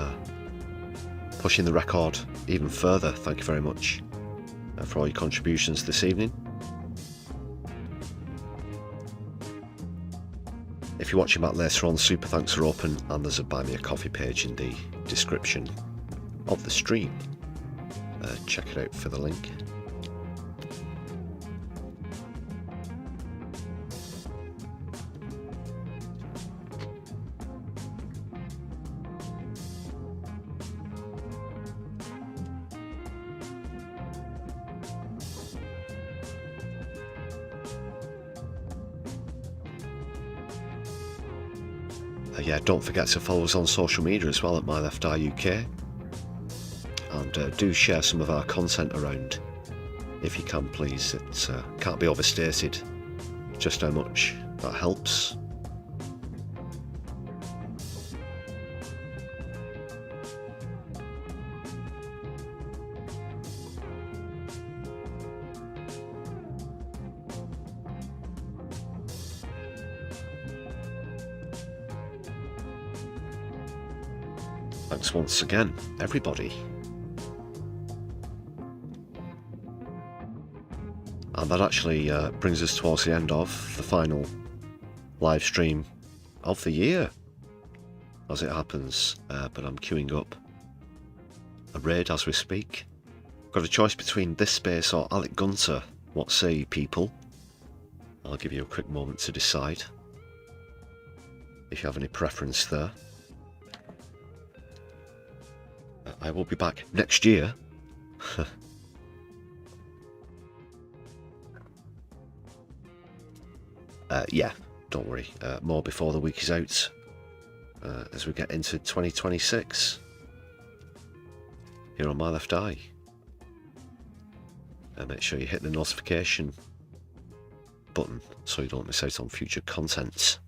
pushing the record even further. Thank you very much for all your contributions this evening. If you're watching back later on, super thanks are open, and there's a buy me a coffee page in the description of the stream. Check it out for the link. Yeah, don't forget to follow us on social media as well at MyLeftEye UK, and do share some of our content around if you can, please. It can't be overstated just how much that helps. Thanks once again, everybody. And that actually brings us towards the end of the final live stream of the year, as it happens. But I'm queuing up a raid as we speak. Got a choice between this space or Alec Gunter. What say you, people? I'll give you a quick moment to decide if you have any preference there. I will be back next year. Yeah, don't worry. More before the week is out, as we get into 2026 here on My Left Eye. And make sure you hit the notification button so you don't miss out on future content.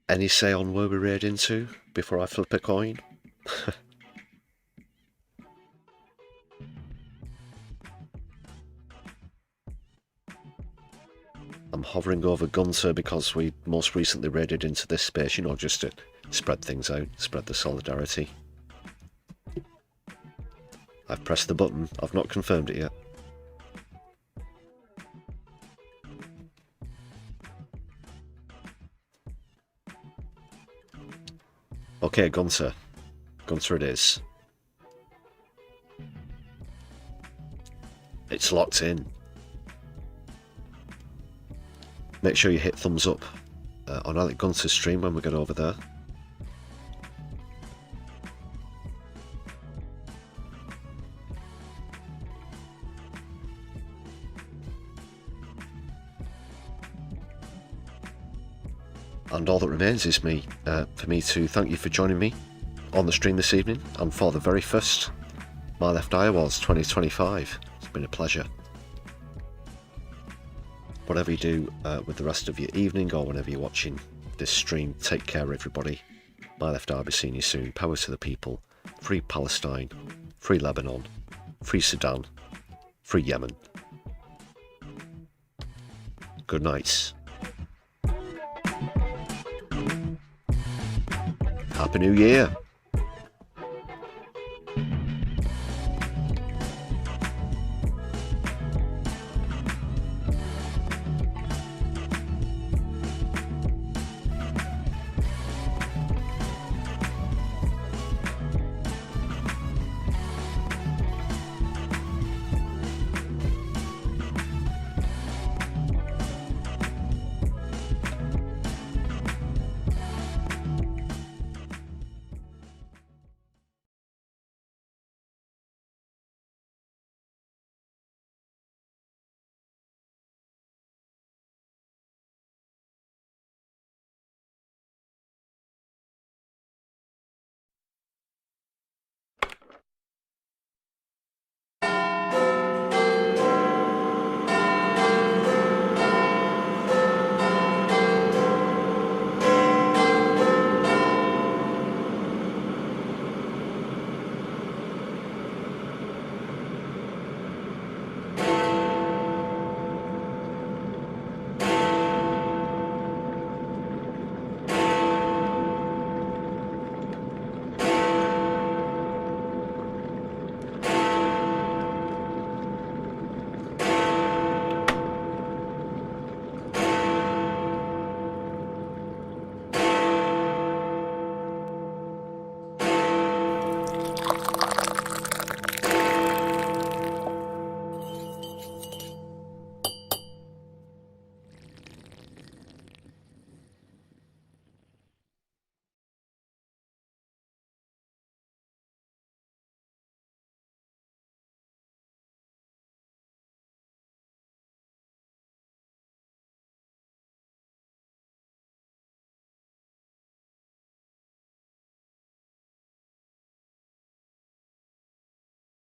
Any say on where we raid into before I flip a coin? I'm hovering over Gunter because we most recently raided into this space, you know, just to spread things out, spread the solidarity. I've pressed the button, I've not confirmed it yet. Okay, Gunter. Gunter it is. It's locked in. Make sure you hit thumbs up on Alec Gunter's stream when we get over there. And all that remains is for me to thank you for joining me on the stream this evening, and for the very first My Left Eye Awards 2025. It's been a pleasure. Whatever you do with the rest of your evening or whenever you're watching this stream, take care, everybody. My Left Eye will be seeing you soon. Power to the people. Free Palestine. Free Lebanon. Free Sudan. Free Yemen. Good night. Happy New Year.